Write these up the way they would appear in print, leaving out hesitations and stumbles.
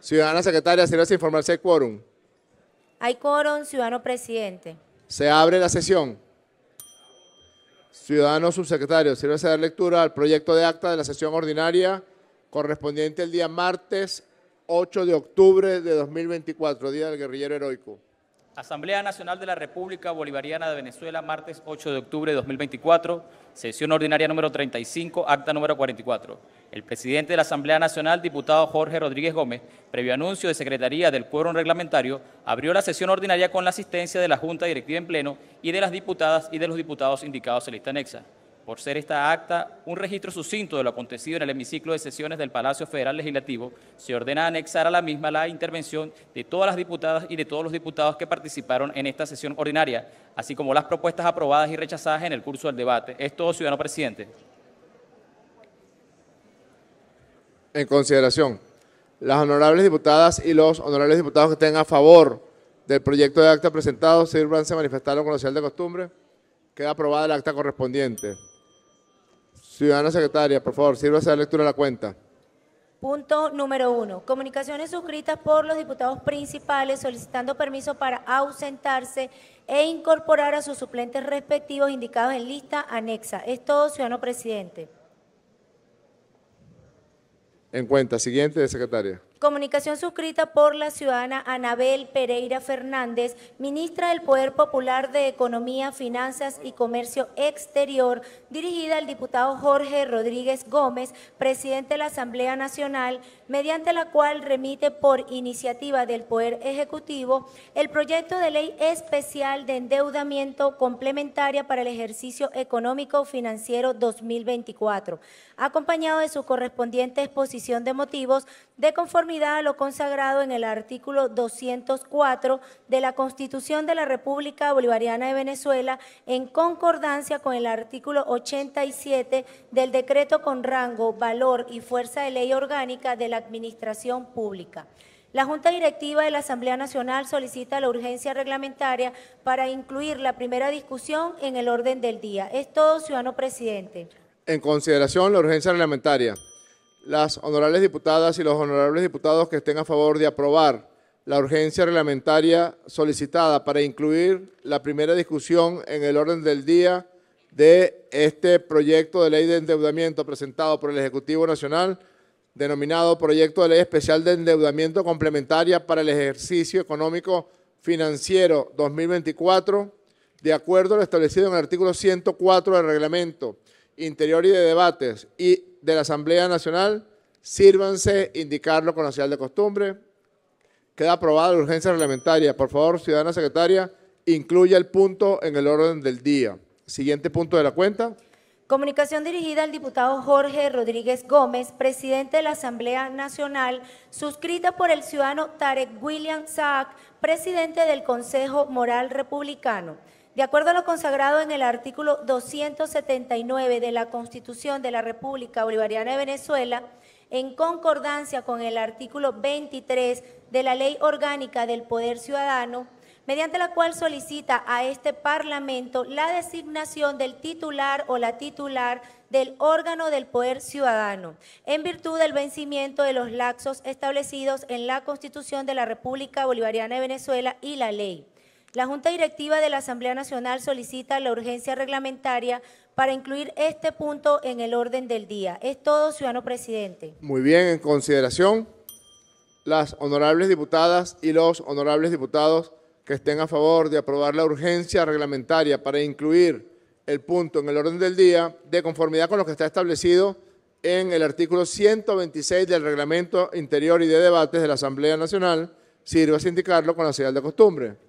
Ciudadana secretaria, sírvase a informar si hay quórum. Hay quórum, ciudadano presidente. Se abre la sesión. Ciudadano subsecretario, sírvase a dar lectura al proyecto de acta de la sesión ordinaria correspondiente el día martes 8 de octubre de 2024, Día del Guerrillero Heroico. Asamblea Nacional de la República Bolivariana de Venezuela, martes 8 de octubre de 2024, sesión ordinaria número 35, acta número 44. El presidente de la Asamblea Nacional, diputado Jorge Rodríguez Gómez, previo anuncio de Secretaría del Quórum Reglamentario, abrió la sesión ordinaria con la asistencia de la Junta Directiva en pleno y de las diputadas y de los diputados indicados en lista anexa. Por ser esta acta un registro sucinto de lo acontecido en el hemiciclo de sesiones del Palacio Federal Legislativo, se ordena anexar a la misma la intervención de todas las diputadas y de todos los diputados que participaron en esta sesión ordinaria, así como las propuestas aprobadas y rechazadas en el curso del debate. Es todo, ciudadano presidente. En consideración, las honorables diputadas y los honorables diputados que estén a favor del proyecto de acta presentado, sírvanse a manifestarlo con la señal de costumbre. Queda aprobada el acta correspondiente. Ciudadana secretaria, por favor, sírvase a dar lectura de la cuenta. Punto número 1. Comunicaciones suscritas por los diputados principales solicitando permiso para ausentarse e incorporar a sus suplentes respectivos indicados en lista anexa. Es todo, ciudadano presidente. En cuenta. Siguiente, secretaria. Comunicación suscrita por la ciudadana Anabel Pereira Fernández, ministra del Poder Popular de Economía, Finanzas y Comercio Exterior, dirigida al diputado Jorge Rodríguez Gómez, presidente de la Asamblea Nacional, mediante la cual remite por iniciativa del Poder Ejecutivo el proyecto de ley especial de endeudamiento complementaria para el ejercicio económico financiero 2024, acompañado de su correspondiente exposición de motivos de conformidad a lo consagrado en el artículo 204 de la Constitución de la República Bolivariana de Venezuela, en concordancia con el artículo 87 del decreto con rango, valor y fuerza de ley orgánica de la Administración Pública. La Junta Directiva de la Asamblea Nacional solicita la urgencia reglamentaria para incluir la primera discusión en el orden del día. Es todo, ciudadano presidente. En consideración, la urgencia reglamentaria. Las honorables diputadas y los honorables diputados que estén a favor de aprobar la urgencia reglamentaria solicitada para incluir la primera discusión en el orden del día de este proyecto de ley de endeudamiento presentado por el Ejecutivo Nacional, denominado Proyecto de Ley Especial de Endeudamiento Complementaria para el Ejercicio Económico Financiero 2024, de acuerdo a lo establecido en el artículo 104 del Reglamento Interior y de Debates y de la Asamblea Nacional, sírvanse indicarlo con la señal de costumbre. Queda aprobada la urgencia reglamentaria. Por favor, ciudadana secretaria, incluya el punto en el orden del día. Siguiente punto de la cuenta. Comunicación dirigida al diputado Jorge Rodríguez Gómez, presidente de la Asamblea Nacional, suscrita por el ciudadano Tarek William Saak, presidente del Consejo Moral Republicano. De acuerdo a lo consagrado en el artículo 279 de la Constitución de la República Bolivariana de Venezuela, en concordancia con el artículo 23 de la Ley Orgánica del Poder Ciudadano, mediante la cual solicita a este Parlamento la designación del titular o la titular del órgano del Poder Ciudadano, en virtud del vencimiento de los lapsos establecidos en la Constitución de la República Bolivariana de Venezuela y la ley. La Junta Directiva de la Asamblea Nacional solicita la urgencia reglamentaria para incluir este punto en el orden del día. Es todo, ciudadano presidente. Muy bien, en consideración, las honorables diputadas y los honorables diputados que estén a favor de aprobar la urgencia reglamentaria para incluir el punto en el orden del día, de conformidad con lo que está establecido en el artículo 126 del Reglamento Interior y de Debates de la Asamblea Nacional, sírvase a indicarlo con la señal de costumbre.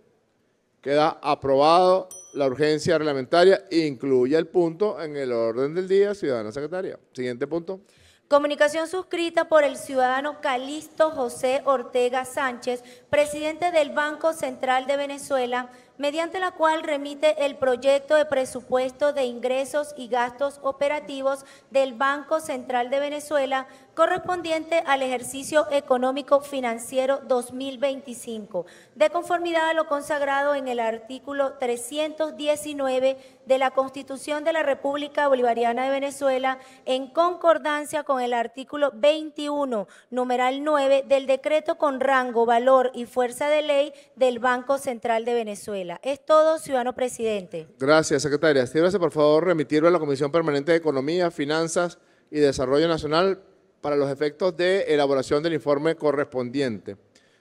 Queda aprobado la urgencia reglamentaria e incluye el punto en el orden del día, ciudadana secretaria. Siguiente punto. Comunicación suscrita por el ciudadano Calixto José Ortega Sánchez, presidente del Banco Central de Venezuela, mediante la cual remite el proyecto de presupuesto de ingresos y gastos operativos del Banco Central de Venezuela correspondiente al ejercicio económico financiero 2025, de conformidad a lo consagrado en el artículo 319 de la Constitución de la República Bolivariana de Venezuela, en concordancia con el artículo 21, numeral 9 del decreto con rango, valor y fuerza de ley del Banco Central de Venezuela. Es todo, ciudadano presidente. Gracias, secretaria. Sírvase, por favor, remitirlo a la Comisión Permanente de Economía, Finanzas y Desarrollo Nacional para los efectos de elaboración del informe correspondiente.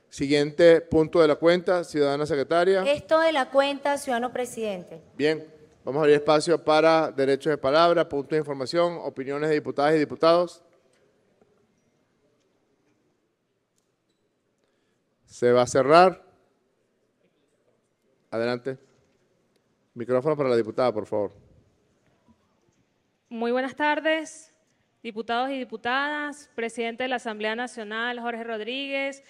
Siguiente punto de la cuenta, ciudadana secretaria. Esto de la cuenta, ciudadano presidente. Bien, vamos a abrir espacio para derechos de palabra, puntos de información, opiniones de diputadas y diputados. Se va a cerrar. Adelante. Micrófono para la diputada, por favor. Muy buenas tardes, diputados y diputadas, presidente de la Asamblea Nacional, Jorge Rodríguez,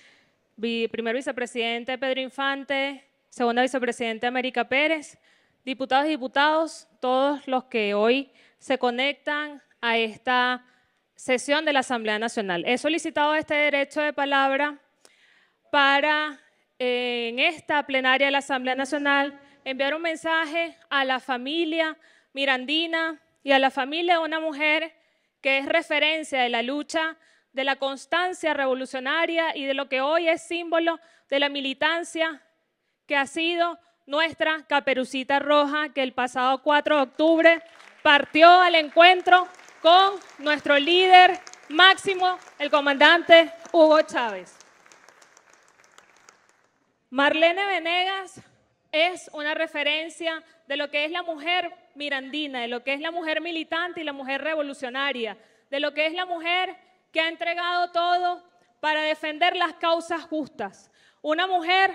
primer vicepresidente Pedro Infante, segunda vicepresidente América Pérez, diputados y diputados, todos los que hoy se conectan a esta sesión de la Asamblea Nacional. He solicitado este derecho de palabra para, en esta plenaria de la Asamblea Nacional, enviar un mensaje a la familia mirandina y a la familia de una mujer que es referencia de la lucha, de la constancia revolucionaria y de lo que hoy es símbolo de la militancia que ha sido nuestra Caperucita Roja, que el pasado 4 de octubre partió al encuentro con nuestro líder máximo, el comandante Hugo Chávez. Marlene Venegas es una referencia de lo que es la mujer mirandina, de lo que es la mujer militante y la mujer revolucionaria, de lo que es la mujer que ha entregado todo para defender las causas justas. Una mujer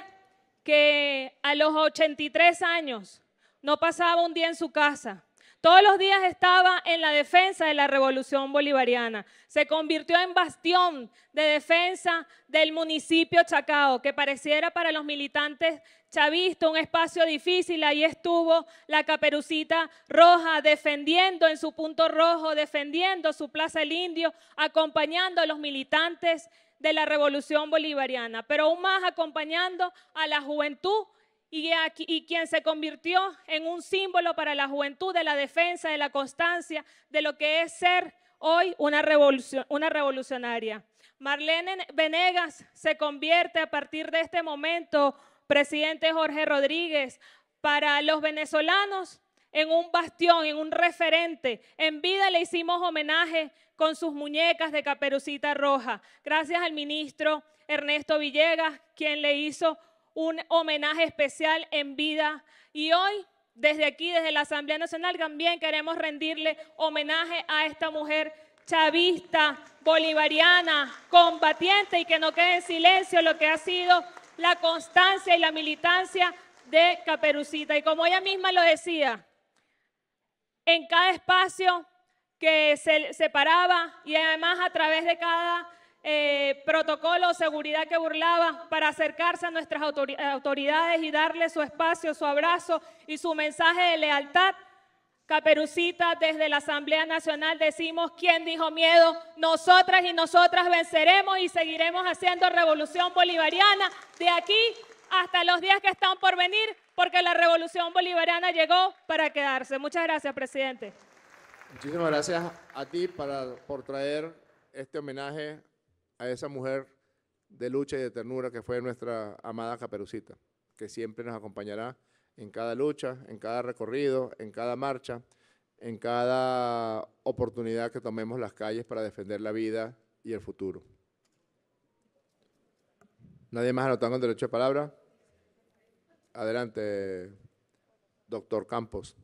que a los 83 años no pasaba un día en su casa. Todos los días estaba en la defensa de la revolución bolivariana. Se convirtió en bastión de defensa del municipio Chacao, que pareciera para los militantes chavistas un espacio difícil. Ahí estuvo la Caperucita Roja defendiendo en su punto rojo, defendiendo su Plaza del Indio, acompañando a los militantes de la revolución bolivariana, pero aún más acompañando a la juventud y quien se convirtió en un símbolo para la juventud de la defensa, de la constancia, de lo que es ser hoy una revolucionaria. Marlene Venegas se convierte a partir de este momento, presidente Jorge Rodríguez, para los venezolanos en un bastión, en un referente. En vida le hicimos homenaje con sus muñecas de Caperucita Roja. Gracias al ministro Ernesto Villegas, quien le hizo un homenaje especial en vida. Y hoy, desde aquí, desde la Asamblea Nacional, también queremos rendirle homenaje a esta mujer chavista, bolivariana, combatiente, y que no quede en silencio lo que ha sido la constancia y la militancia de Caperucita. Y como ella misma lo decía, en cada espacio que se separaba y además a través de cada protocolo o seguridad que burlaba para acercarse a nuestras autoridades y darle su espacio, su abrazo y su mensaje de lealtad, Caperucita, desde la Asamblea Nacional decimos: ¿quién dijo miedo? Nosotras y nosotras venceremos y seguiremos haciendo revolución bolivariana de aquí hasta los días que están por venir, porque la revolución bolivariana llegó para quedarse. Muchas gracias, presidente. Muchísimas gracias a ti por traer este homenaje a esa mujer de lucha y de ternura que fue nuestra amada Caperucita, que siempre nos acompañará en cada lucha, en cada recorrido, en cada marcha, en cada oportunidad que tomemos las calles para defender la vida y el futuro. ¿Nadie más anotando el derecho de palabra? Adelante, doctor Campos.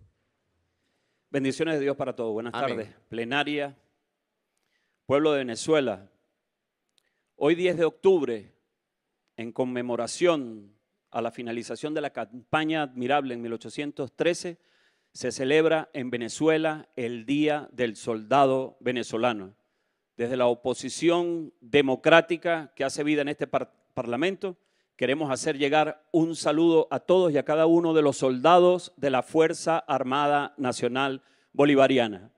Bendiciones de Dios para todos. Buenas Amén. tardes. Plenaria, pueblo de Venezuela. Hoy 10 de octubre, en conmemoración a la finalización de la campaña admirable en 1813, se celebra en Venezuela el Día del Soldado Venezolano. Desde la oposición democrática que hace vida en este Parlamento, queremos hacer llegar un saludo a todos y a cada uno de los soldados de la Fuerza Armada Nacional Bolivariana,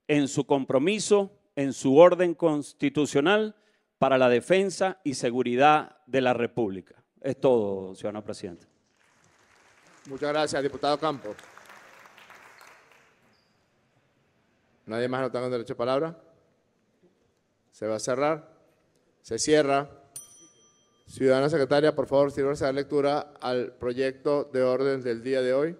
en su compromiso, en su orden constitucional para la defensa y seguridad de la República. Es todo, ciudadano presidente. Muchas gracias, diputado Campos. ¿Nadie más no tenga derecho a palabra? ¿Se va a cerrar? Se cierra. Ciudadana secretaria, por favor, sírvase a dar lectura al proyecto de orden del día de hoy.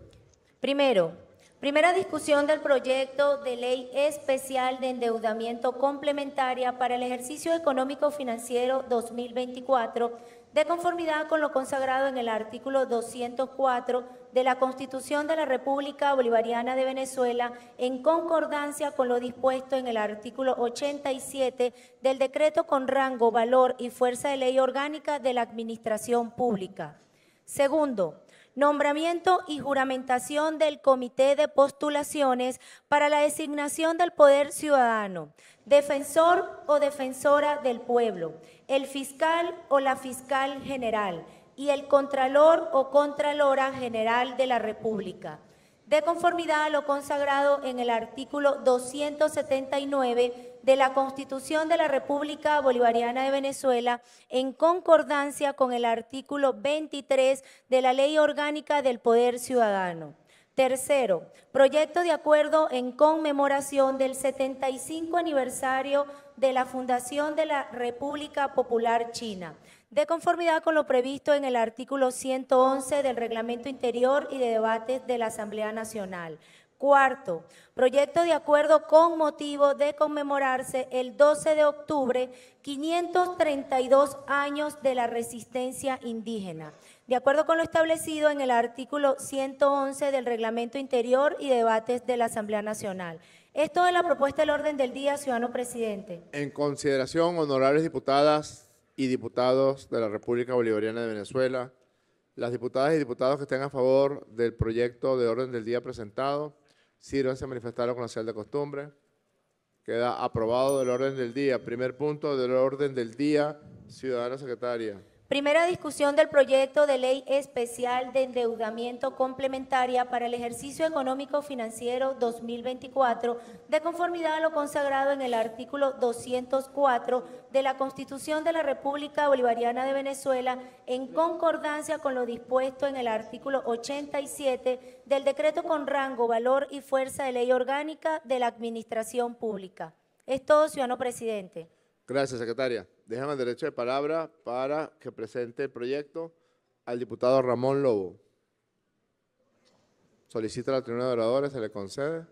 Primera discusión del proyecto de ley especial de endeudamiento complementaria para el ejercicio económico financiero 2024, de conformidad con lo consagrado en el artículo 204 de la Constitución de la República Bolivariana de Venezuela, en concordancia con lo dispuesto en el artículo 87 del decreto con rango, valor y fuerza de ley orgánica de la Administración Pública. Segundo, nombramiento y juramentación del Comité de Postulaciones para la designación del Poder Ciudadano, defensor o defensora del pueblo, el fiscal o la fiscal general y el contralor o contralora general de la República, de conformidad a lo consagrado en el artículo 279 de la Constitución de la República Bolivariana de Venezuela, en concordancia con el artículo 23 de la Ley Orgánica del Poder Ciudadano. Tercero, proyecto de acuerdo en conmemoración del 75 aniversario de la fundación de la República Popular China, de conformidad con lo previsto en el artículo 111 del Reglamento Interior y de Debates de la Asamblea Nacional. Cuarto, proyecto de acuerdo con motivo de conmemorarse el 12 de octubre 532 años de la resistencia indígena, de acuerdo con lo establecido en el artículo 111 del Reglamento Interior y de Debates de la Asamblea Nacional. Esto es la propuesta del orden del día, ciudadano presidente. En consideración, honorables diputadas y diputados de la República Bolivariana de Venezuela, las diputadas y diputados que estén a favor del proyecto de orden del día presentado, sírvanse a manifestarlo con la señal de costumbre. Queda aprobado el orden del día. Primer punto del orden del día, ciudadana secretaria. Primera discusión del proyecto de ley especial de endeudamiento complementaria para el ejercicio económico financiero 2024, de conformidad a lo consagrado en el artículo 204 de la Constitución de la República Bolivariana de Venezuela, en concordancia con lo dispuesto en el artículo 87 del decreto con rango, valor y fuerza de ley orgánica de la Administración Pública. Es todo, ciudadano presidente. Gracias, secretaria. Déjame el derecho de palabra para que presente el proyecto al diputado Ramón Lobo. Solicita la tribuna de oradores, se le concede.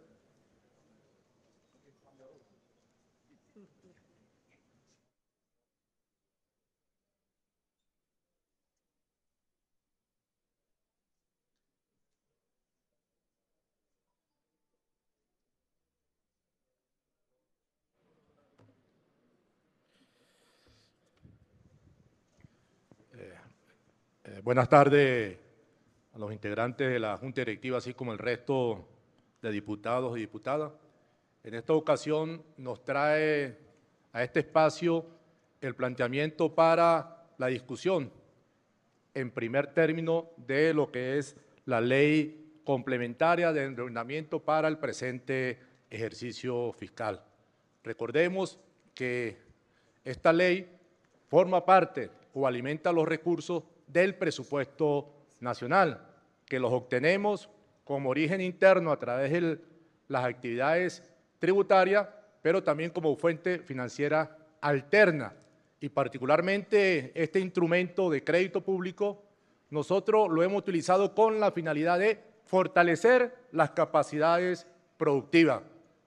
Buenas tardes a los integrantes de la Junta Directiva, así como el resto de diputados y diputadas. En esta ocasión nos trae a este espacio el planteamiento para la discusión, en primer término, de lo que es la ley complementaria de endeudamiento para el presente ejercicio fiscal. Recordemos que esta ley forma parte o alimenta los recursos del presupuesto nacional, que los obtenemos como origen interno a través de las actividades tributarias, pero también como fuente financiera alterna. Y particularmente este instrumento de crédito público, nosotros lo hemos utilizado con la finalidad de fortalecer las capacidades productivas.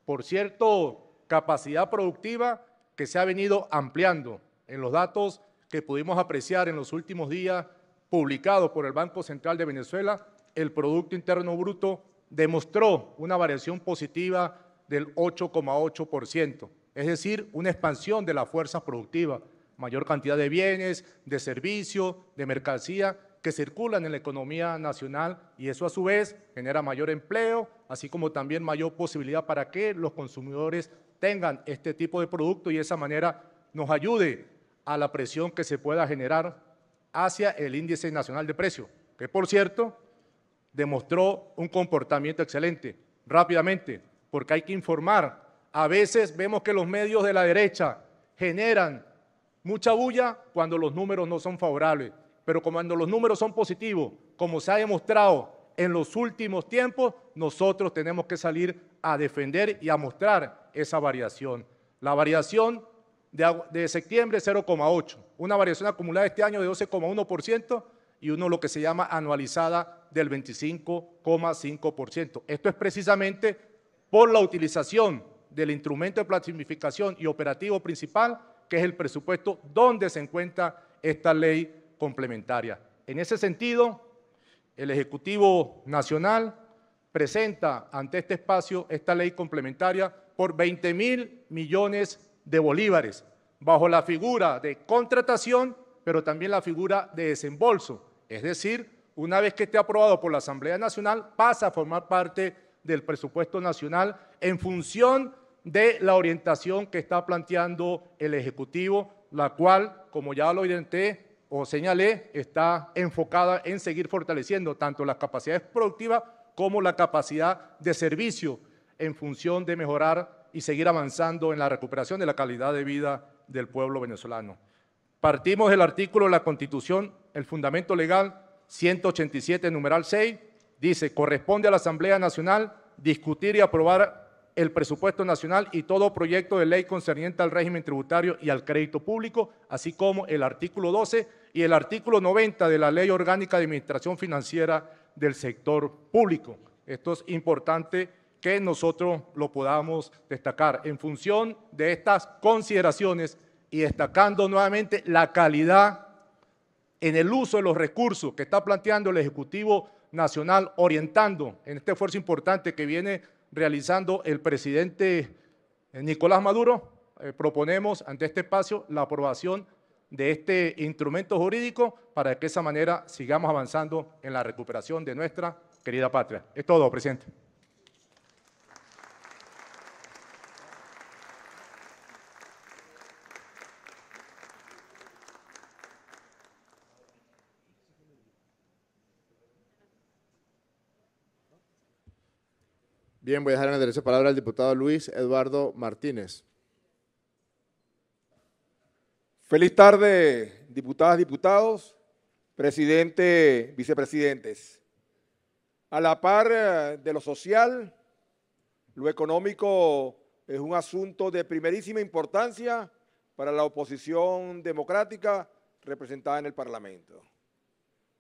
Por cierto, capacidad productiva que se ha venido ampliando. En los datos que pudimos apreciar en los últimos días publicados por el Banco Central de Venezuela, el Producto Interno Bruto demostró una variación positiva del 8,8%, es decir, una expansión de las fuerzas productivas, mayor cantidad de bienes, de servicios, de mercancía que circulan en la economía nacional, y eso a su vez genera mayor empleo, así como también mayor posibilidad para que los consumidores tengan este tipo de producto y de esa manera nos ayude a la presión que se pueda generar hacia el índice nacional de precios, que por cierto demostró un comportamiento excelente. Rápidamente, porque hay que informar. A veces vemos que los medios de la derecha generan mucha bulla cuando los números no son favorables, pero cuando los números son positivos, como se ha demostrado en los últimos tiempos, nosotros tenemos que salir a defender y a mostrar esa variación. La variación de septiembre 0,8, una variación acumulada este año de 12,1% y uno lo que se llama anualizada del 25,5%. Esto es precisamente por la utilización del instrumento de planificación y operativo principal, que es el presupuesto donde se encuentra esta ley complementaria. En ese sentido, el Ejecutivo Nacional presenta ante este espacio esta ley complementaria por 20.000 millones de bolívares, bajo la figura de contratación, pero también la figura de desembolso. Es decir, una vez que esté aprobado por la Asamblea Nacional, pasa a formar parte del presupuesto nacional en función de la orientación que está planteando el Ejecutivo, la cual, como ya lo orienté o señalé, está enfocada en seguir fortaleciendo tanto las capacidades productivas como la capacidad de servicio en función de mejorar y seguir avanzando en la recuperación de la calidad de vida del pueblo venezolano. Partimos del artículo de la Constitución, el fundamento legal 187, numeral 6, dice: corresponde a la Asamblea Nacional discutir y aprobar el presupuesto nacional y todo proyecto de ley concerniente al régimen tributario y al crédito público, así como el artículo 12 y el artículo 90 de la Ley Orgánica de Administración Financiera del Sector Público. Esto es importante que nosotros lo podamos destacar. En función de estas consideraciones y destacando nuevamente la calidad en el uso de los recursos que está planteando el Ejecutivo Nacional, orientando en este esfuerzo importante que viene realizando el presidente Nicolás Maduro, proponemos ante este espacio la aprobación de este instrumento jurídico para que de esa manera sigamos avanzando en la recuperación de nuestra querida patria. Es todo, presidente. Bien, voy a dejar en el derecho de palabra al diputado Luis Eduardo Martínez. Feliz tarde, diputadas, diputados, presidente, vicepresidentes. A la par de lo social, lo económico es un asunto de primerísima importancia para la oposición democrática representada en el Parlamento.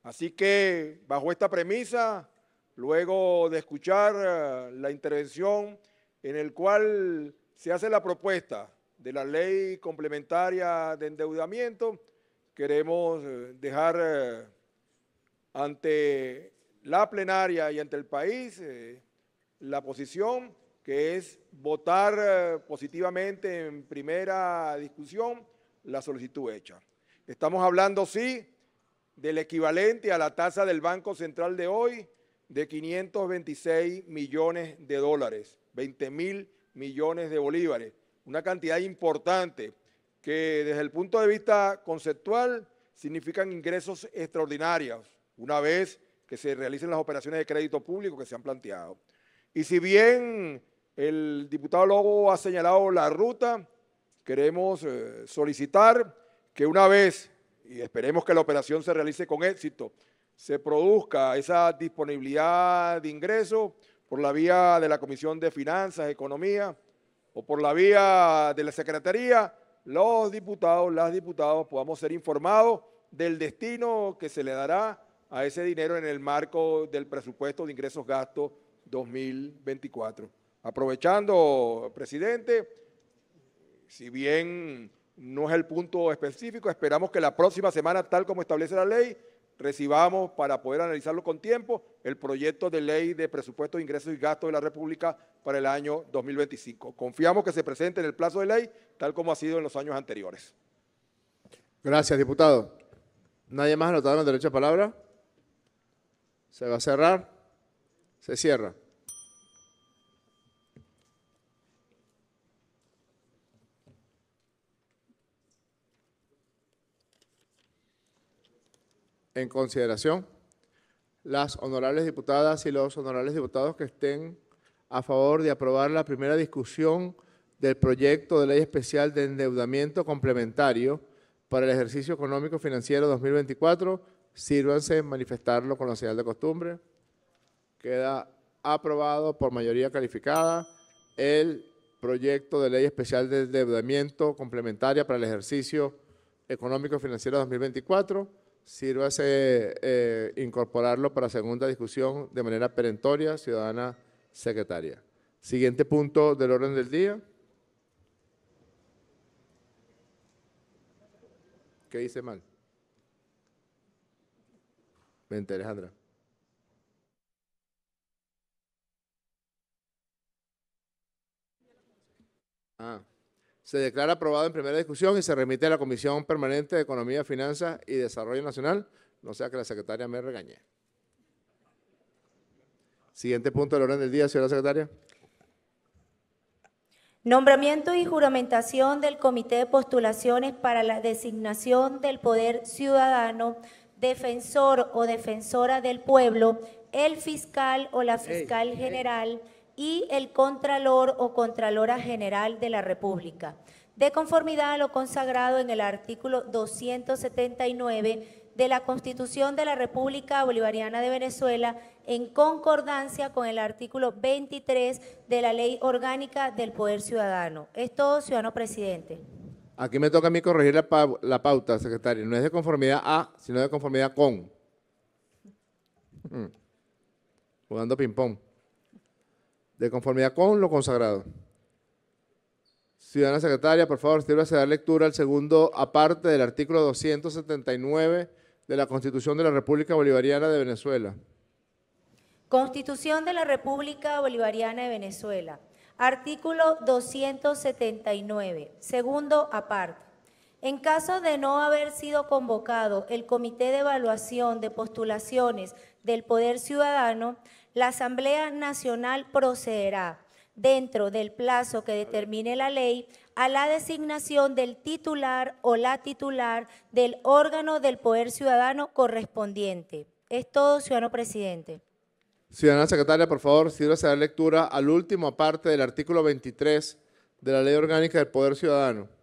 Así que, bajo esta premisa, luego de escuchar la intervención en el cual se hace la propuesta de la ley complementaria de endeudamiento, queremos dejar ante la plenaria y ante el país la posición que es votar positivamente en primera discusión la solicitud hecha. Estamos hablando, sí, del equivalente a la tasa del Banco Central de hoy, de 526 millones de dólares, 20.000 millones de bolívares, una cantidad importante que desde el punto de vista conceptual significan ingresos extraordinarios una vez que se realicen las operaciones de crédito público que se han planteado. Y si bien el diputado Lobo ha señalado la ruta, queremos solicitar que una vez, y esperemos que la operación se realice con éxito, se produzca esa disponibilidad de ingresos por la vía de la Comisión de Finanzas, Economía, o por la vía de la Secretaría, los diputados, las diputadas podamos ser informados del destino que se le dará a ese dinero en el marco del presupuesto de ingresos-gastos 2024. Aprovechando, presidente, si bien no es el punto específico, esperamos que la próxima semana, tal como establece la ley, recibamos para poder analizarlo con tiempo el proyecto de ley de presupuesto de ingresos y gastos de la República para el año 2025. Confiamos que se presente en el plazo de ley, tal como ha sido en los años anteriores. Gracias, diputado. ¿Nadie más anotado en el derecho de palabra? ¿Se va a cerrar? Se cierra. en consideración. Las honorables diputadas y los honorables diputados que estén a favor de aprobar la primera discusión del proyecto de ley especial de endeudamiento complementario para el ejercicio económico financiero 2024, sírvanse en manifestarlo con la señal de costumbre. Queda aprobado por mayoría calificada el proyecto de ley especial de endeudamiento complementaria para el ejercicio económico financiero 2024. Sírvase incorporarlo para segunda discusión de manera perentoria, ciudadana secretaria. Siguiente punto del orden del día. ¿Qué hice mal? Vente, Alejandra. Se declara aprobado en primera discusión y se remite a la Comisión Permanente de Economía, Finanzas y Desarrollo Nacional, no sea que la secretaria me regañe. Siguiente punto del orden del día, señora secretaria. Nombramiento y juramentación del Comité de Postulaciones para la designación del Poder Ciudadano, defensor o defensora del pueblo, el fiscal o la fiscal general y el Contralor o Contralora General de la República, de conformidad a lo consagrado en el artículo 279 de la Constitución de la República Bolivariana de Venezuela, en concordancia con el artículo 23 de la Ley Orgánica del Poder Ciudadano. Es todo, ciudadano presidente. Aquí me toca a mí corregir la pauta, secretaria. No es de conformidad a, sino de conformidad con. Jugando ping-pong. De conformidad con lo consagrado. Ciudadana secretaria, por favor, sírvase a dar lectura al segundo aparte del artículo 279 de la Constitución de la República Bolivariana de Venezuela. Constitución de la República Bolivariana de Venezuela. Artículo 279, segundo aparte. En caso de no haber sido convocado el Comité de Evaluación de Postulaciones del Poder Ciudadano, la Asamblea Nacional procederá, dentro del plazo que determine la ley, a la designación del titular o la titular del órgano del Poder Ciudadano correspondiente. Es todo, ciudadano presidente. Ciudadana secretaria, por favor, sírvase a dar lectura al último aparte del artículo 23 de la Ley Orgánica del Poder Ciudadano.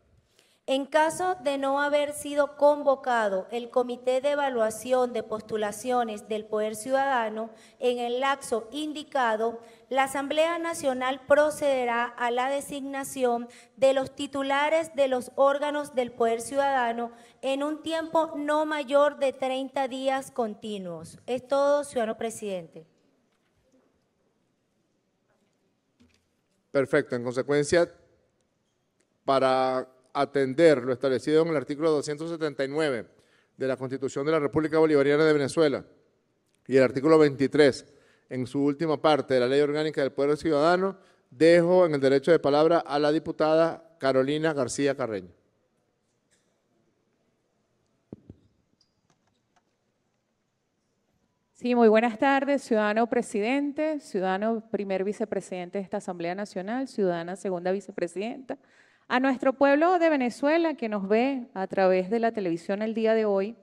En caso de no haber sido convocado el Comité de Evaluación de Postulaciones del Poder Ciudadano en el lapso indicado, la Asamblea Nacional procederá a la designación de los titulares de los órganos del Poder Ciudadano en un tiempo no mayor de 30 días continuos. Es todo, ciudadano presidente. Perfecto. En consecuencia, para atender lo establecido en el artículo 279 de la Constitución de la República Bolivariana de Venezuela y el artículo 23 en su última parte de la Ley Orgánica del Poder Ciudadano, dejo en el derecho de palabra a la diputada Carolina García Carreño. Sí, muy buenas tardes, ciudadano presidente, ciudadano primer vicepresidente de esta Asamblea Nacional, ciudadana segunda vicepresidenta, a nuestro pueblo de Venezuela que nos ve a través de la televisión el día de hoy.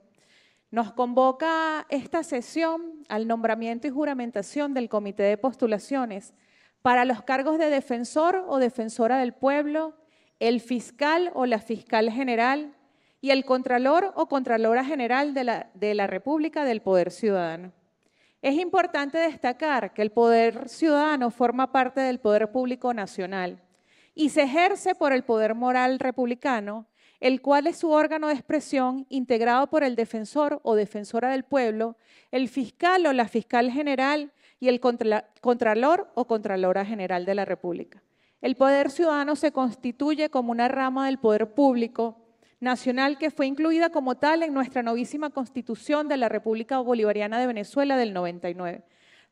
Nos convoca esta sesión al nombramiento y juramentación del Comité de Postulaciones para los cargos de defensor o defensora del pueblo, el fiscal o la fiscal general y el contralor o contralora general de la República del Poder Ciudadano. Es importante destacar que el Poder Ciudadano forma parte del Poder Público Nacional y se ejerce por el Poder Moral Republicano, el cual es su órgano de expresión integrado por el defensor o defensora del pueblo, el fiscal o la fiscal general y el contralor o contralora general de la República. El Poder Ciudadano se constituye como una rama del Poder Público Nacional que fue incluida como tal en nuestra novísima Constitución de la República Bolivariana de Venezuela del 99.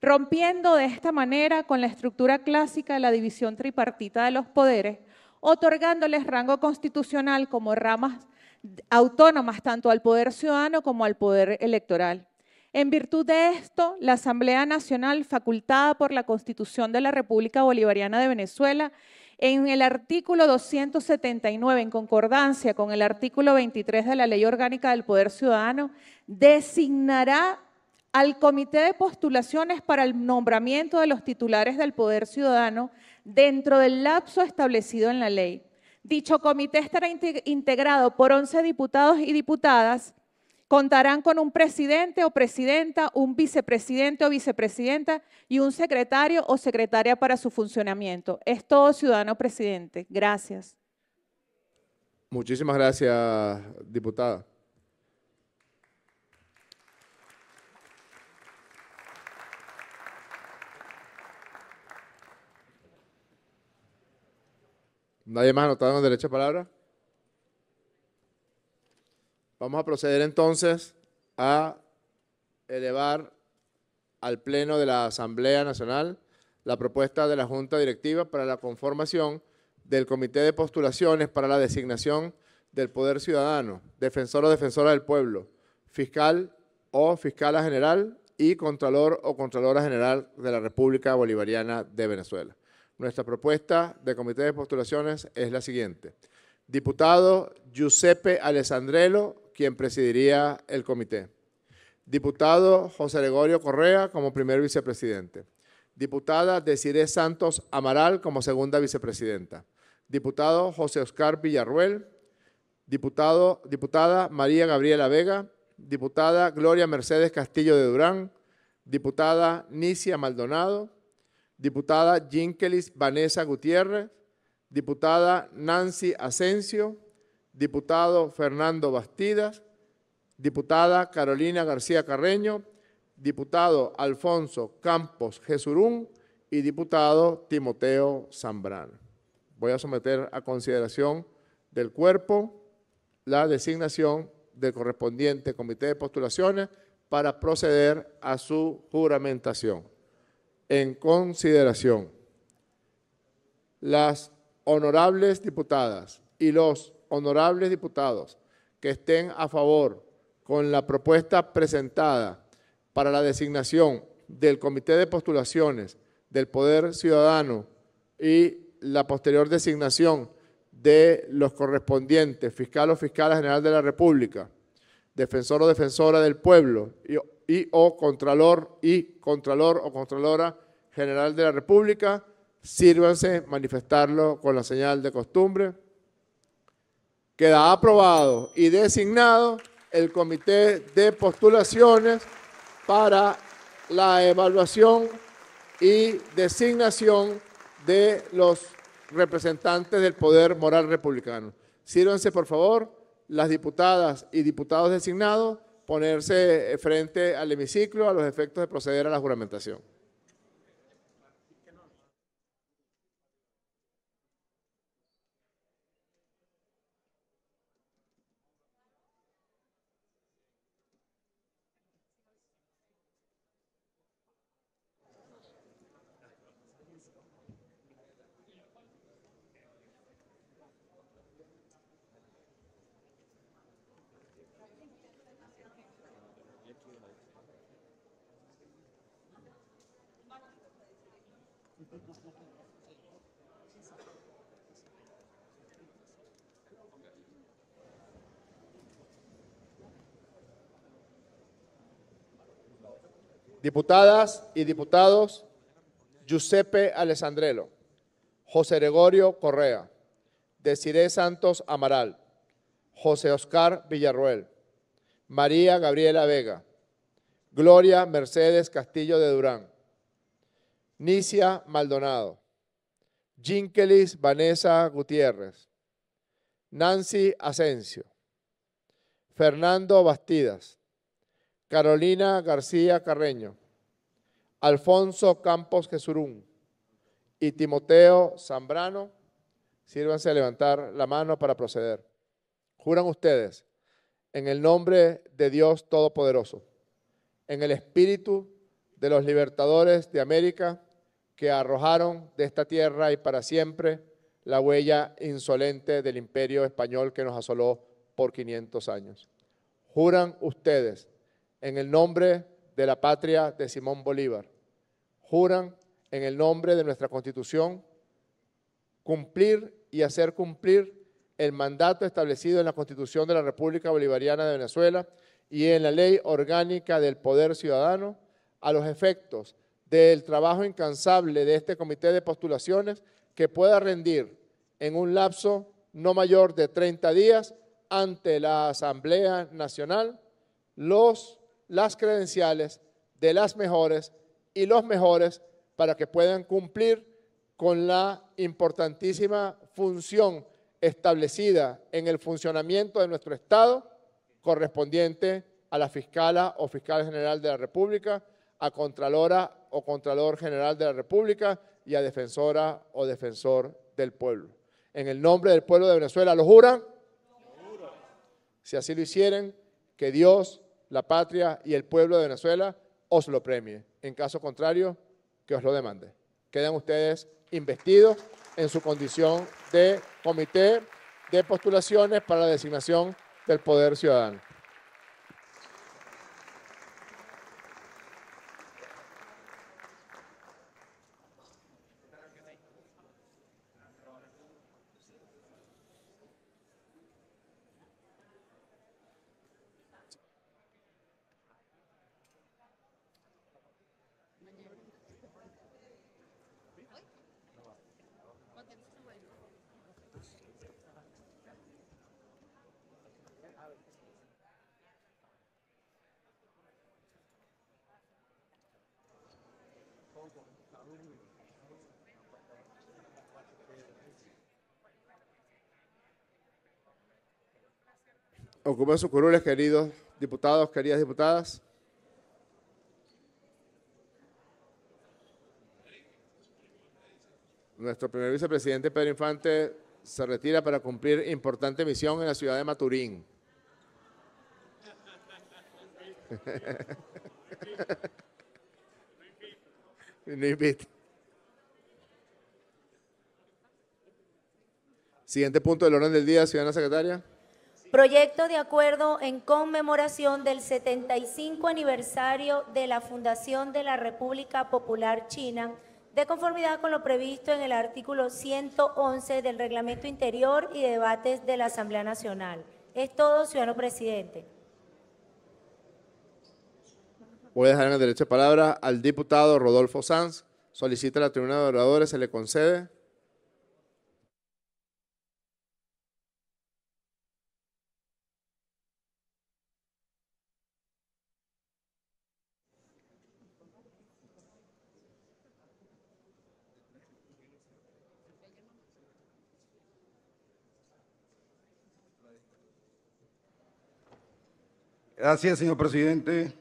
Rompiendo de esta manera con la estructura clásica de la división tripartita de los poderes, otorgándoles rango constitucional como ramas autónomas tanto al Poder Ciudadano como al Poder Electoral. En virtud de esto, la Asamblea Nacional, facultada por la Constitución de la República Bolivariana de Venezuela, En el artículo 279, en concordancia con el artículo 23 de la Ley Orgánica del Poder Ciudadano, designará al Comité de Postulaciones para el nombramiento de los titulares del Poder Ciudadano dentro del lapso establecido en la ley. Dicho comité estará integrado por 11 diputados y diputadas. Contarán con un presidente o presidenta, un vicepresidente o vicepresidenta y un secretario o secretaria para su funcionamiento. Es todo, ciudadano presidente. Gracias. Muchísimas gracias, diputada. ¿Nadie más anotado en derecho a palabra? Vamos a proceder entonces a elevar al Pleno de la Asamblea Nacional la propuesta de la Junta Directiva para la conformación del Comité de Postulaciones para la designación del Poder Ciudadano, defensor o defensora del pueblo, fiscal o fiscala general y contralor o contralora general de la República Bolivariana de Venezuela. Nuestra propuesta de comité de postulaciones es la siguiente. Diputado Giuseppe Alessandrello, quien presidiría el comité. Diputado José Gregorio Correa como primer vicepresidente. Diputada Desiree Santos Amaral como segunda vicepresidenta. Diputado José Oscar Villarruel. Diputada María Gabriela Vega. Diputada Gloria Mercedes Castillo de Durán. Diputada Nicia Maldonado. Diputada Jinkelis Vanessa Gutiérrez, diputada Nancy Asensio, diputado Fernando Bastidas, diputada Carolina García Carreño, diputado Alfonso Campos Jesurún y diputado Timoteo Zambrano. Voy a someter a consideración del cuerpo la designación del correspondiente comité de postulaciones para proceder a su juramentación. En consideración, las honorables diputadas y los honorables diputados que estén a favor con la propuesta presentada para la designación del Comité de Postulaciones del Poder Ciudadano y la posterior designación de los correspondientes fiscal o fiscala general de la República, defensor o defensora del pueblo o contralor o contralora general de la República, sírvanse manifestarlo con la señal de costumbre. Queda aprobado y designado el Comité de Postulaciones para la evaluación y designación de los representantes del poder moral republicano. Sírvanse, por favor, las diputadas y diputados designados, ponerse frente al hemiciclo a los efectos de proceder a la juramentación. Diputadas y diputados, Giuseppe Alessandrello, José Gregorio Correa, Desiree Santos Amaral, José Oscar Villarruel, María Gabriela Vega, Gloria Mercedes Castillo de Durán, Nicia Maldonado, Jinkelis Vanessa Gutiérrez, Nancy Asensio, Fernando Bastidas, Carolina García Carreño, Alfonso Campos Jesurún y Timoteo Zambrano, sírvanse a levantar la mano para proceder. Juran ustedes, en el nombre de Dios Todopoderoso, en el espíritu de los libertadores de América que arrojaron de esta tierra y para siempre la huella insolente del imperio español que nos asoló por 500 años. Juran ustedes, en el nombre de la patria de Simón Bolívar, juran en el nombre de nuestra Constitución cumplir y hacer cumplir el mandato establecido en la Constitución de la República Bolivariana de Venezuela y en la Ley Orgánica del Poder Ciudadano, a los efectos del trabajo incansable de este comité de postulaciones que pueda rendir en un lapso no mayor de 30 días ante la Asamblea Nacional las credenciales de las mejores y los mejores para que puedan cumplir con la importantísima función establecida en el funcionamiento de nuestro Estado, correspondiente a la fiscala o fiscal general de la República, a contralora o contralor general de la República y a defensora o defensor del pueblo. En el nombre del pueblo de Venezuela, ¿lo juran? Si así lo hicieren, que Dios, la patria y el pueblo de Venezuela os lo premie. En caso contrario, que os lo demande. Quedan ustedes investidos en su condición de comité de postulaciones para la designación del Poder Ciudadano. Ocupen sus curules, queridos diputados, queridas diputadas. Nuestro primer vicepresidente, Pedro Infante, se retira para cumplir importante misión en la ciudad de Maturín. No invite. Siguiente punto del orden del día, ciudadana secretaria. Proyecto de acuerdo en conmemoración del 75 aniversario de la Fundación de la República Popular China, de conformidad con lo previsto en el artículo 111 del Reglamento Interior y de Debates de la Asamblea Nacional. Es todo, ciudadano presidente. Voy a dejar en el derecho de palabra al diputado Rodolfo Sanz. Solicita a la tribuna de oradores, se le concede. Gracias, señor presidente,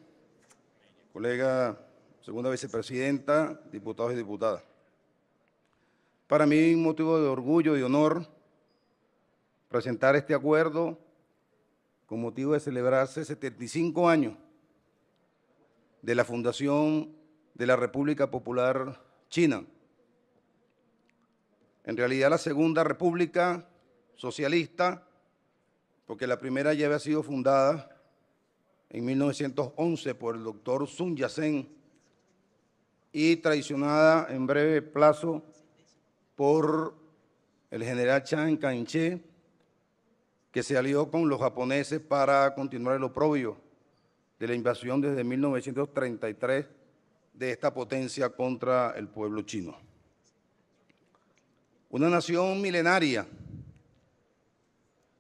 colega segunda vicepresidenta, diputados y diputadas. Para mí es un motivo de orgullo y honor presentar este acuerdo con motivo de celebrarse 75 años de la fundación de la República Popular China. En realidad la segunda república socialista, porque la primera ya había sido fundada en 1911 por el doctor Sun Yat-sen y traicionada en breve plazo por el general Chiang Kai-shek, que se alió con los japoneses para continuar el oprobio de la invasión desde 1933 de esta potencia contra el pueblo chino. Una nación milenaria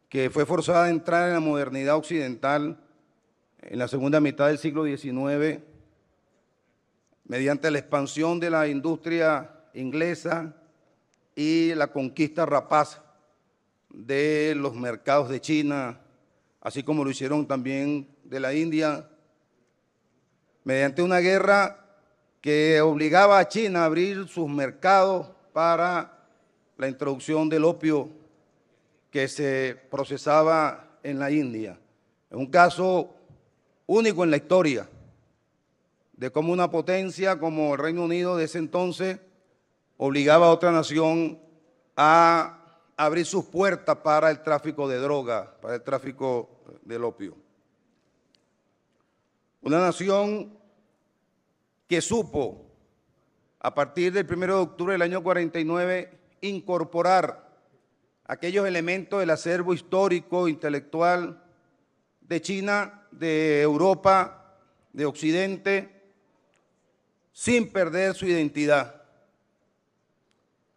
que fue forzada a entrar en la modernidad occidental en la segunda mitad del siglo XIX, mediante la expansión de la industria inglesa y la conquista rapaz de los mercados de China, así como lo hicieron también de la India, mediante una guerra que obligaba a China a abrir sus mercados para la introducción del opio que se procesaba en la India. Es un caso único en la historia de cómo una potencia como el Reino Unido de ese entonces obligaba a otra nación a abrir sus puertas para el tráfico de droga, para el tráfico del opio. Una nación que supo, a partir del 1 de octubre del año 49, incorporar aquellos elementos del acervo histórico, intelectual de China, de Europa, de Occidente, sin perder su identidad.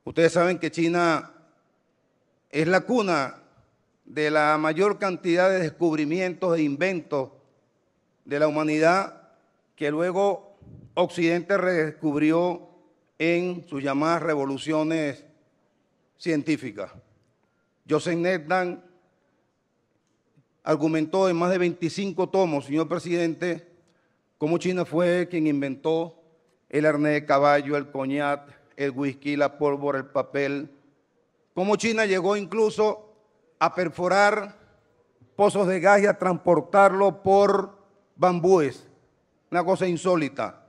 Ustedes saben que China es la cuna de la mayor cantidad de descubrimientos e inventos de la humanidad que luego Occidente redescubrió en sus llamadas revoluciones científicas. Joseph Needham argumentó en más de 25 tomos, señor presidente, cómo China fue quien inventó el arnés de caballo, el coñac, el whisky, la pólvora, el papel, cómo China llegó incluso a perforar pozos de gas y a transportarlo por bambúes, una cosa insólita.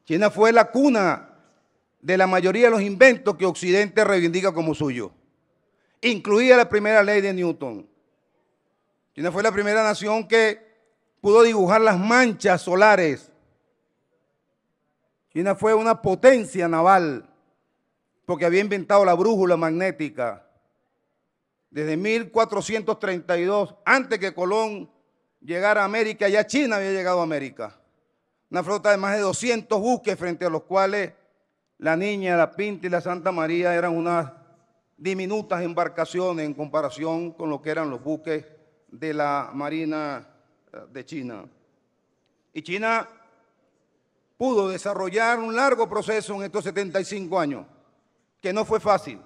China fue la cuna de la mayoría de los inventos que Occidente reivindica como suyo, incluida la primera ley de Newton. China fue la primera nación que pudo dibujar las manchas solares. China fue una potencia naval porque había inventado la brújula magnética. Desde 1432, antes que Colón llegara a América, ya China había llegado a América. Una flota de más de 200 buques frente a los cuales la Niña, la Pinta y la Santa María eran unas diminutas embarcaciones en comparación con lo que eran los buques de la Marina de China. Y China pudo desarrollar un largo proceso en estos 75 años, que no fue fácil.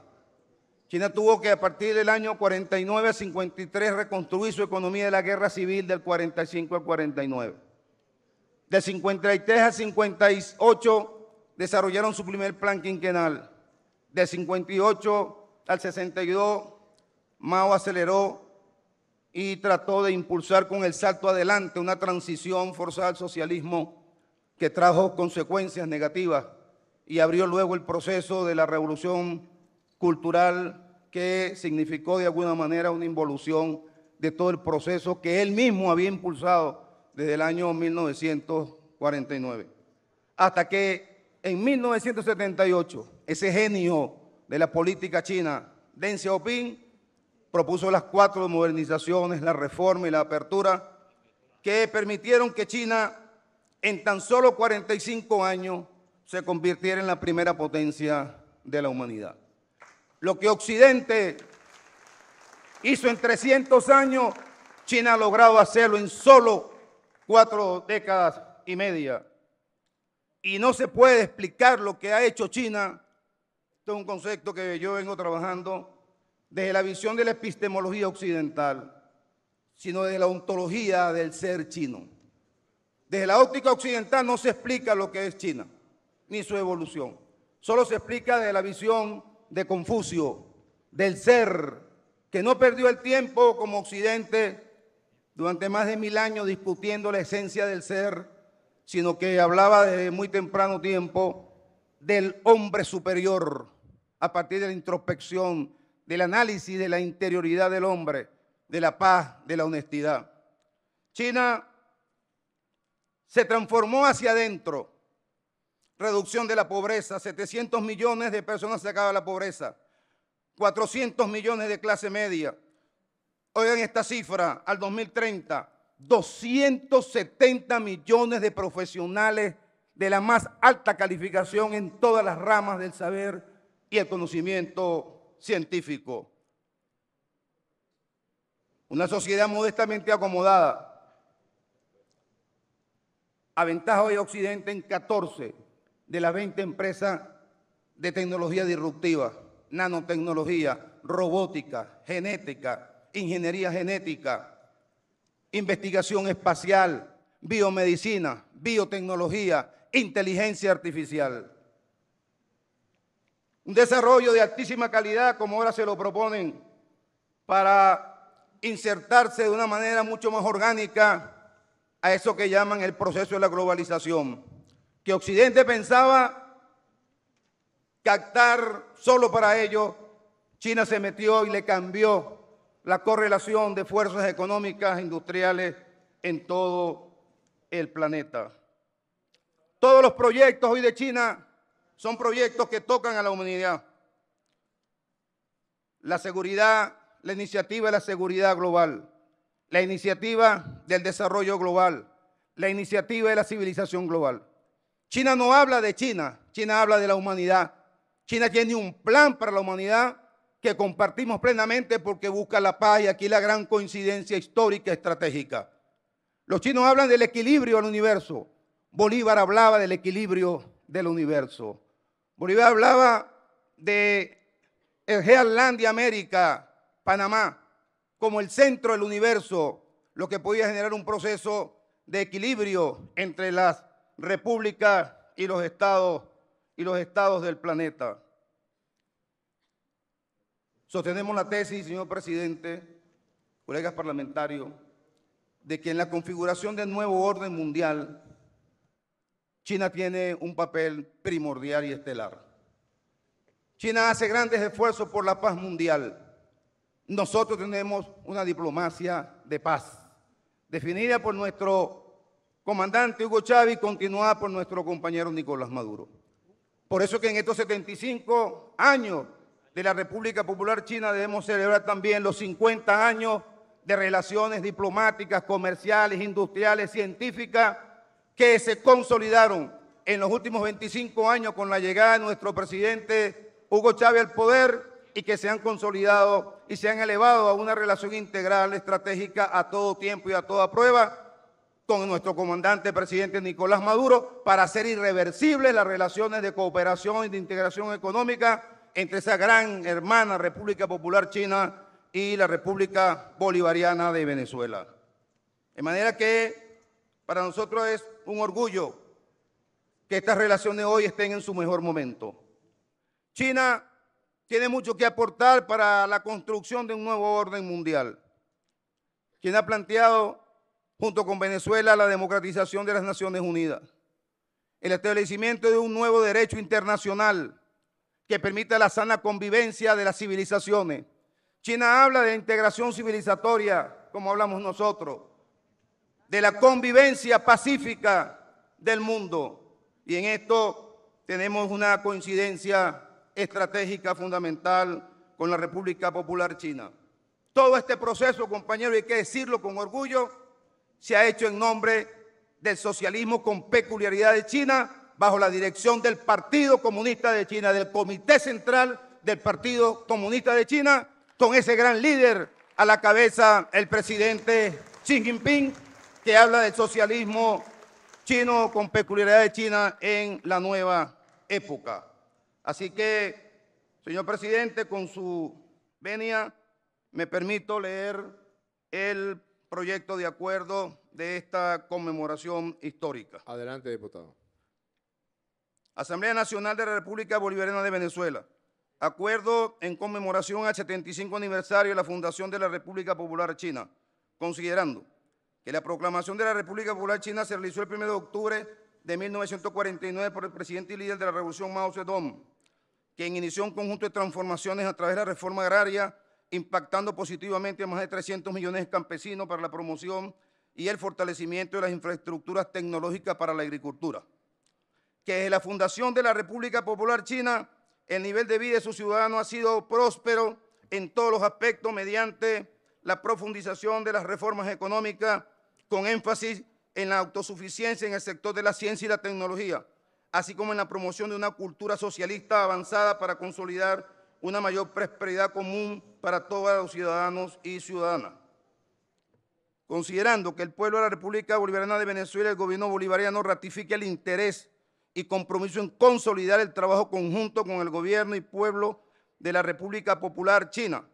China tuvo que a partir del año 49 a 53 reconstruir su economía de la guerra civil del 45 al 49. Del 53 al 58 desarrollaron su primer plan quinquenal. Del 58 al 62 Mao aceleró y trató de impulsar con el salto adelante una transición forzada al socialismo que trajo consecuencias negativas y abrió luego el proceso de la revolución cultural que significó de alguna manera una involución de todo el proceso que él mismo había impulsado desde el año 1949. Hasta que en 1978 ese genio de la política china, Deng Xiaoping, propuso las 4 modernizaciones, la reforma y la apertura que permitieron que China en tan solo 45 años se convirtiera en la primera potencia de la humanidad. Lo que Occidente hizo en 300 años, China ha logrado hacerlo en solo 4 décadas y media. Y no se puede explicar lo que ha hecho China. Esto es un concepto que yo vengo trabajando desde la visión de la epistemología occidental, sino desde la ontología del ser chino. Desde la óptica occidental no se explica lo que es China, ni su evolución. Solo se explica desde la visión de Confucio, del ser, que no perdió el tiempo como Occidente durante más de 1000 años discutiendo la esencia del ser, sino que hablaba desde muy temprano tiempo del hombre superior, a partir de la introspección, del análisis de la interioridad del hombre, de la paz, de la honestidad. China se transformó hacia adentro. Reducción de la pobreza, 700 millones de personas se acaba de la pobreza, 400 millones de clase media. Oigan esta cifra, al 2030, 270 millones de profesionales de la más alta calificación en todas las ramas del saber y el conocimiento científico. Una sociedad modestamente acomodada. Aventaja hoy a Occidente en 14 de las 20 empresas de tecnología disruptiva, nanotecnología, robótica, genética, ingeniería genética, investigación espacial, biomedicina, biotecnología, inteligencia artificial. Un desarrollo de altísima calidad, como ahora se lo proponen, para insertarse de una manera mucho más orgánica a eso que llaman el proceso de la globalización, que Occidente pensaba captar solo para ello. China se metió y le cambió la correlación de fuerzas económicas e industriales en todo el planeta. Todos los proyectos hoy de China son proyectos que tocan a la humanidad. la seguridad, la iniciativa de la seguridad global, la iniciativa del desarrollo global, la iniciativa de la civilización global. China no habla de China, China habla de la humanidad. China tiene un plan para la humanidad que compartimos plenamente porque busca la paz, y aquí la gran coincidencia histórica estratégica. Los chinos hablan del equilibrio del universo. Bolívar hablaba del equilibrio del universo. Bolívar hablaba de el Heartland de América, Panamá, como el centro del universo, lo que podía generar un proceso de equilibrio entre las repúblicas y los estados del planeta. Sostenemos la tesis, señor presidente, colegas parlamentarios, de que en la configuración del nuevo orden mundial, China tiene un papel primordial y estelar. China hace grandes esfuerzos por la paz mundial. Nosotros tenemos una diplomacia de paz, definida por nuestro comandante Hugo Chávez y continuada por nuestro compañero Nicolás Maduro. Por eso que en estos 75 años de la República Popular China debemos celebrar también los 50 años de relaciones diplomáticas, comerciales, industriales, científicas, que se consolidaron en los últimos 25 años con la llegada de nuestro presidente Hugo Chávez al poder, y que se han consolidado y se han elevado a una relación integral estratégica a todo tiempo y a toda prueba con nuestro comandante presidente Nicolás Maduro, para hacer irreversibles las relaciones de cooperación y de integración económica entre esa gran hermana República Popular China y la República Bolivariana de Venezuela. De manera que para nosotros es un orgullo que estas relaciones hoy estén en su mejor momento. China tiene mucho que aportar para la construcción de un nuevo orden mundial. China ha planteado, junto con Venezuela, la democratización de las Naciones Unidas, el establecimiento de un nuevo derecho internacional que permita la sana convivencia de las civilizaciones. China habla de integración civilizatoria, como hablamos nosotros, de la convivencia pacífica del mundo. Y en esto tenemos una coincidencia estratégica fundamental con la República Popular China. Todo este proceso, compañeros, hay que decirlo con orgullo, se ha hecho en nombre del socialismo con peculiaridad de China, bajo la dirección del Partido Comunista de China, del Comité Central del Partido Comunista de China, con ese gran líder a la cabeza, el presidente Xi Jinping, que habla del socialismo chino con peculiaridad de China en la nueva época. Así que, señor presidente, con su venia, me permito leer el proyecto de acuerdo de esta conmemoración histórica. Adelante, diputado. Asamblea Nacional de la República Bolivariana de Venezuela. Acuerdo en conmemoración al 75 aniversario de la fundación de la República Popular China, considerando que la proclamación de la República Popular China se realizó el 1 de octubre de 1949 por el presidente y líder de la Revolución Mao Zedong, quien inició un conjunto de transformaciones a través de la reforma agraria, impactando positivamente a más de 300 millones de campesinos para la promoción y el fortalecimiento de las infraestructuras tecnológicas para la agricultura. Que desde la fundación de la República Popular China, el nivel de vida de sus ciudadanos ha sido próspero en todos los aspectos mediante la profundización de las reformas económicas con énfasis en la autosuficiencia en el sector de la ciencia y la tecnología, así como en la promoción de una cultura socialista avanzada para consolidar una mayor prosperidad común para todos los ciudadanos y ciudadanas. Considerando que el pueblo de la República Bolivariana de Venezuela y el gobierno bolivariano ratifique el interés y compromiso en consolidar el trabajo conjunto con el gobierno y pueblo de la República Popular China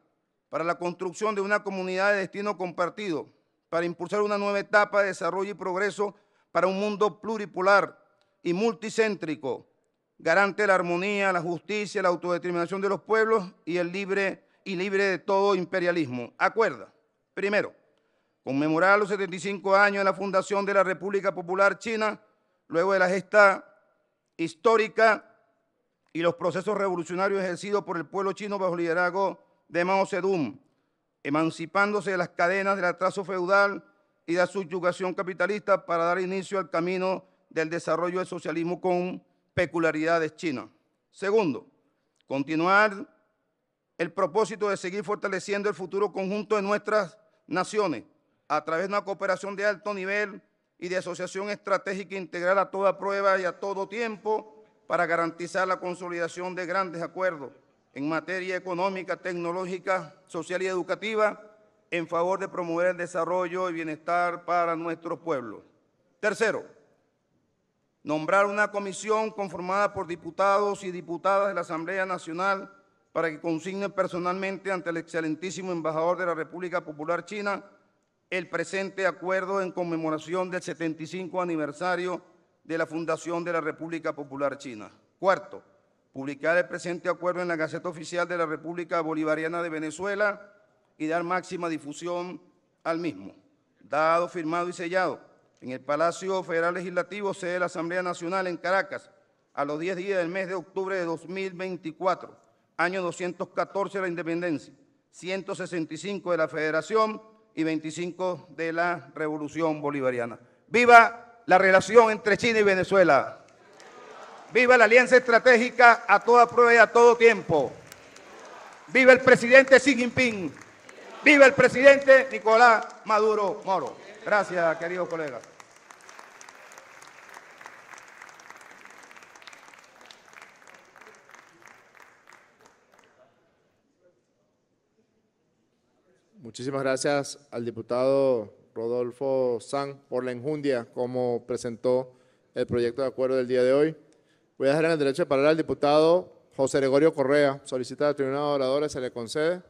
para la construcción de una comunidad de destino compartido, para impulsar una nueva etapa de desarrollo y progreso para un mundo pluripolar y multicéntrico, garante de la armonía, la justicia, la autodeterminación de los pueblos y libre de todo imperialismo. Acuerda, primero, conmemorar los 75 años de la fundación de la República Popular China, luego de la gesta histórica y los procesos revolucionarios ejercidos por el pueblo chino bajo el liderazgo de Mao Zedong, emancipándose de las cadenas del atraso feudal y de la subyugación capitalista para dar inicio al camino del desarrollo del socialismo con peculiaridades chinas. Segundo, continuar el propósito de seguir fortaleciendo el futuro conjunto de nuestras naciones a través de una cooperación de alto nivel y de asociación estratégica integral a toda prueba y a todo tiempo para garantizar la consolidación de grandes acuerdos en materia económica, tecnológica, social y educativa en favor de promover el desarrollo y bienestar para nuestros pueblos. Tercero, nombrar una comisión conformada por diputados y diputadas de la Asamblea Nacional para que consignen personalmente ante el excelentísimo embajador de la República Popular China el presente acuerdo en conmemoración del 75 aniversario de la fundación de la República Popular China. Cuarto, publicar el presente acuerdo en la Gaceta Oficial de la República Bolivariana de Venezuela y dar máxima difusión al mismo. Dado, firmado y sellado en el Palacio Federal Legislativo, sede de la Asamblea Nacional en Caracas, a los 10 días del mes de octubre de 2024, año 214 de la Independencia, 165 de la Federación y 25 de la Revolución Bolivariana. ¡Viva la relación entre China y Venezuela! ¡Viva la alianza estratégica a toda prueba y a todo tiempo! ¡Viva el presidente Xi Jinping! ¡Viva el presidente Nicolás Maduro Moro! Gracias, queridos colegas. Muchísimas gracias al diputado Rodolfo Sanz por la enjundia como presentó el proyecto de acuerdo del día de hoy. Voy a dejar en el derecho de palabra al diputado José Gregorio Correa. Solicita al Tribunal de Oradores, se le concede.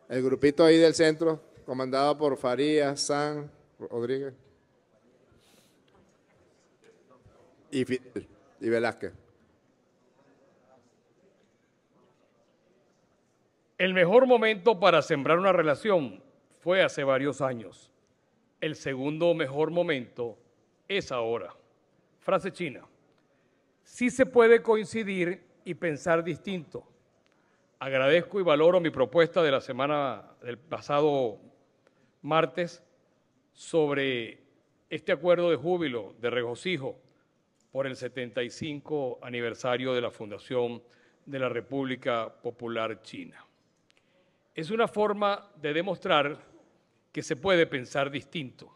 El grupito ahí del centro, comandado por Farías, Sanz, Rodríguez y Fidel y Velázquez. El mejor momento para sembrar una relación fue hace varios años. El segundo mejor momento es ahora. Frase china. Sí se puede coincidir y pensar distinto. Agradezco y valoro mi propuesta de la semana del pasado martes sobre este acuerdo de júbilo, de regocijo por el 75 aniversario de la fundación de la República Popular China. Es una forma de demostrar que se puede pensar distinto,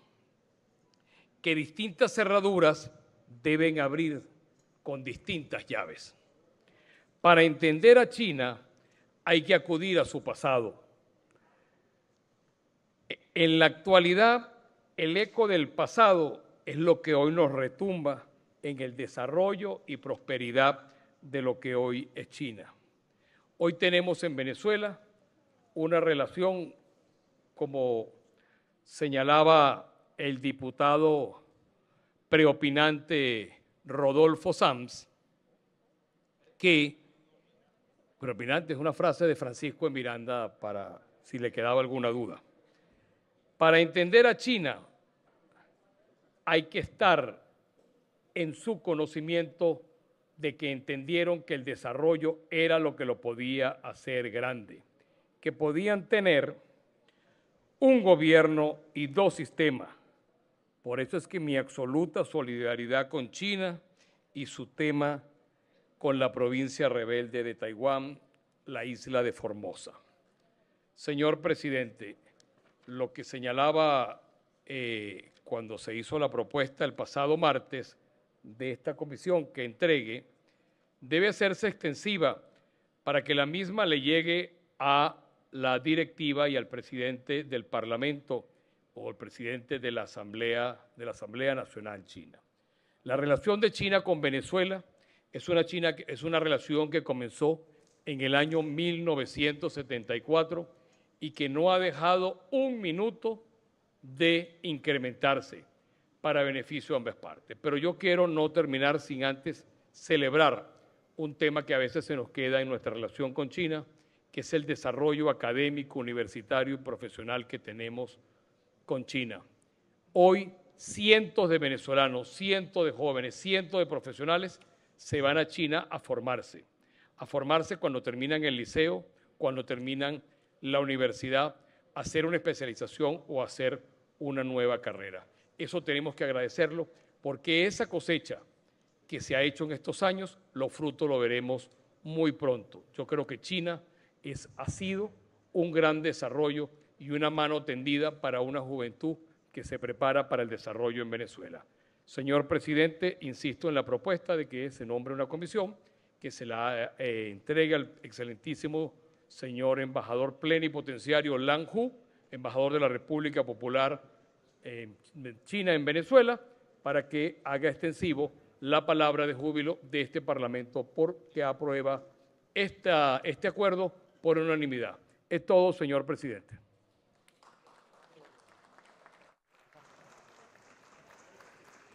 que distintas cerraduras deben abrir con distintas llaves. Para entender a China, hay que acudir a su pasado. En la actualidad, el eco del pasado es lo que hoy nos retumba en el desarrollo y prosperidad de lo que hoy es China. Hoy tenemos en Venezuela una relación, como señalaba el diputado preopinante Rodolfo Sanz, que preopinante es una frase de Francisco de Miranda para si le quedaba alguna duda. Para entender a China hay que estar en su conocimiento de que entendieron que el desarrollo era lo que lo podía hacer grande, que podían tener un gobierno y dos sistemas. Por eso es que mi absoluta solidaridad con China y su tema con la provincia rebelde de Taiwán, la isla de Formosa. Señor presidente, lo que señalaba cuando se hizo la propuesta el pasado martes de esta comisión que entregue, debe hacerse extensiva para que la misma le llegue a la directiva y al presidente del Parlamento o el presidente de la Asamblea Nacional China. La relación de China con Venezuela es una relación que comenzó en el año 1974 y que no ha dejado un minuto de incrementarse para beneficio de ambas partes. Pero yo quiero no terminar sin antes celebrar un tema que a veces se nos queda en nuestra relación con China, que es el desarrollo académico, universitario y profesional que tenemos con China. Hoy cientos de venezolanos, cientos de jóvenes, cientos de profesionales se van a China a formarse cuando terminan el liceo cuando terminan la universidad, hacer una especialización o hacer una nueva carrera. Eso tenemos que agradecerlo porque esa cosecha que se ha hecho en estos años, los frutos lo veremos muy pronto. Yo creo que China ha sido un gran desarrollo y una mano tendida para una juventud que se prepara para el desarrollo en Venezuela. Señor presidente, insisto en la propuesta de que se nombre una comisión, que se la entregue al excelentísimo señor embajador plenipotenciario Lan Hu, embajador de la República Popular de China en Venezuela, para que haga extensivo la palabra de júbilo de este Parlamento porque aprueba este acuerdo por unanimidad. Es todo, señor presidente.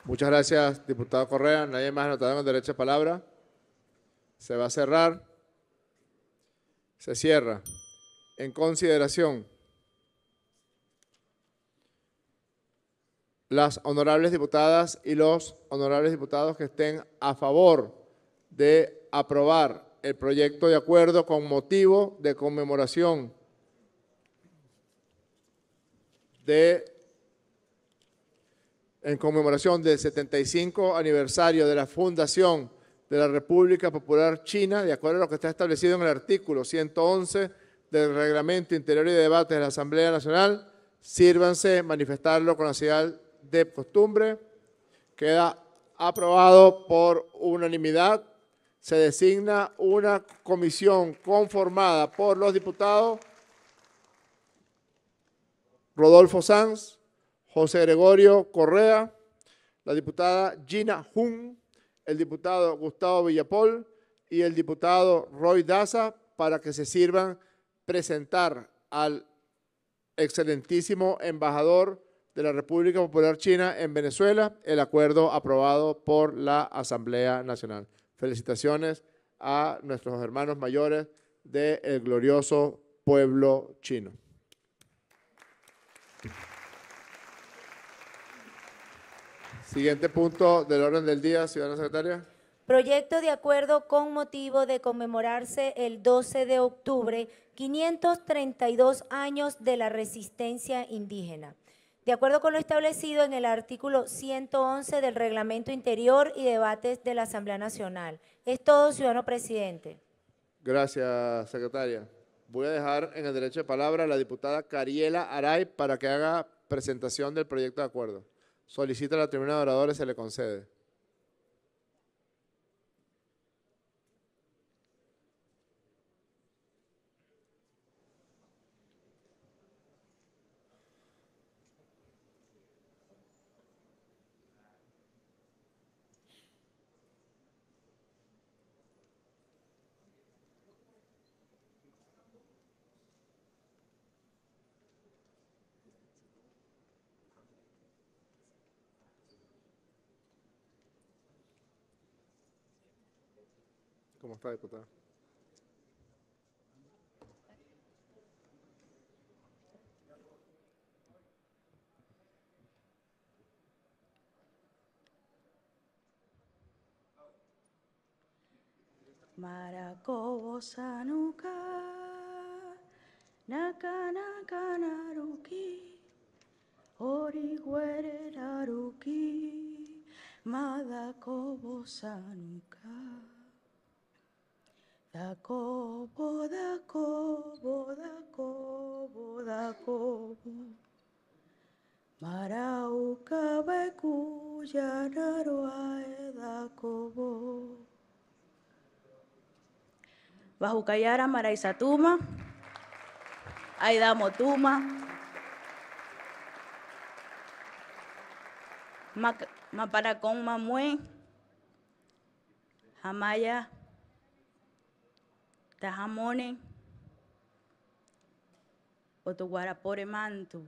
Muchas gracias, diputado Correa. Nadie más anotado con derecho a palabra. Se va a cerrar. Se cierra. En consideración, las honorables diputadas y los honorables diputados que estén a favor de aprobar el proyecto de acuerdo con motivo de conmemoración en conmemoración del 75 aniversario de la fundación de la República Popular China, de acuerdo a lo que está establecido en el artículo 111 del Reglamento Interior y de Debates de la Asamblea Nacional, sírvanse manifestarlo con la señal de costumbre. Queda aprobado por unanimidad. Se designa una comisión conformada por los diputados Rodolfo Sanz, José Gregorio Correa, la diputada Gina Jun, el diputado Gustavo Villapol y el diputado Roy Daza para que se sirvan presentar al excelentísimo embajador de la República Popular China en Venezuela el acuerdo aprobado por la Asamblea Nacional. Felicitaciones a nuestros hermanos mayores del glorioso pueblo chino. Siguiente punto del orden del día, ciudadana secretaria. Proyecto de acuerdo con motivo de conmemorarse el 12 de octubre, 532 años de la resistencia indígena. De acuerdo con lo establecido en el artículo 111 del Reglamento Interior y Debates de la Asamblea Nacional. Es todo, ciudadano presidente. Gracias, secretaria. Voy a dejar en el derecho de palabra a la diputada Cariela Aray para que haga presentación del proyecto de acuerdo. Solicita a la tribuna de oradores, se le concede. ¿Cómo está, diputada? Marakobo sanuka, naka naruki, origuere naruki, madakobo sanuka. Dakobo, dakobo, dakobo, dakobo, marauka bekuya naruae dakobo. Bajukayara Maraizatuma, Aidamotuma, Maparacón Mamue, Jamaya, Tajamone, Otuguarapore Mantu.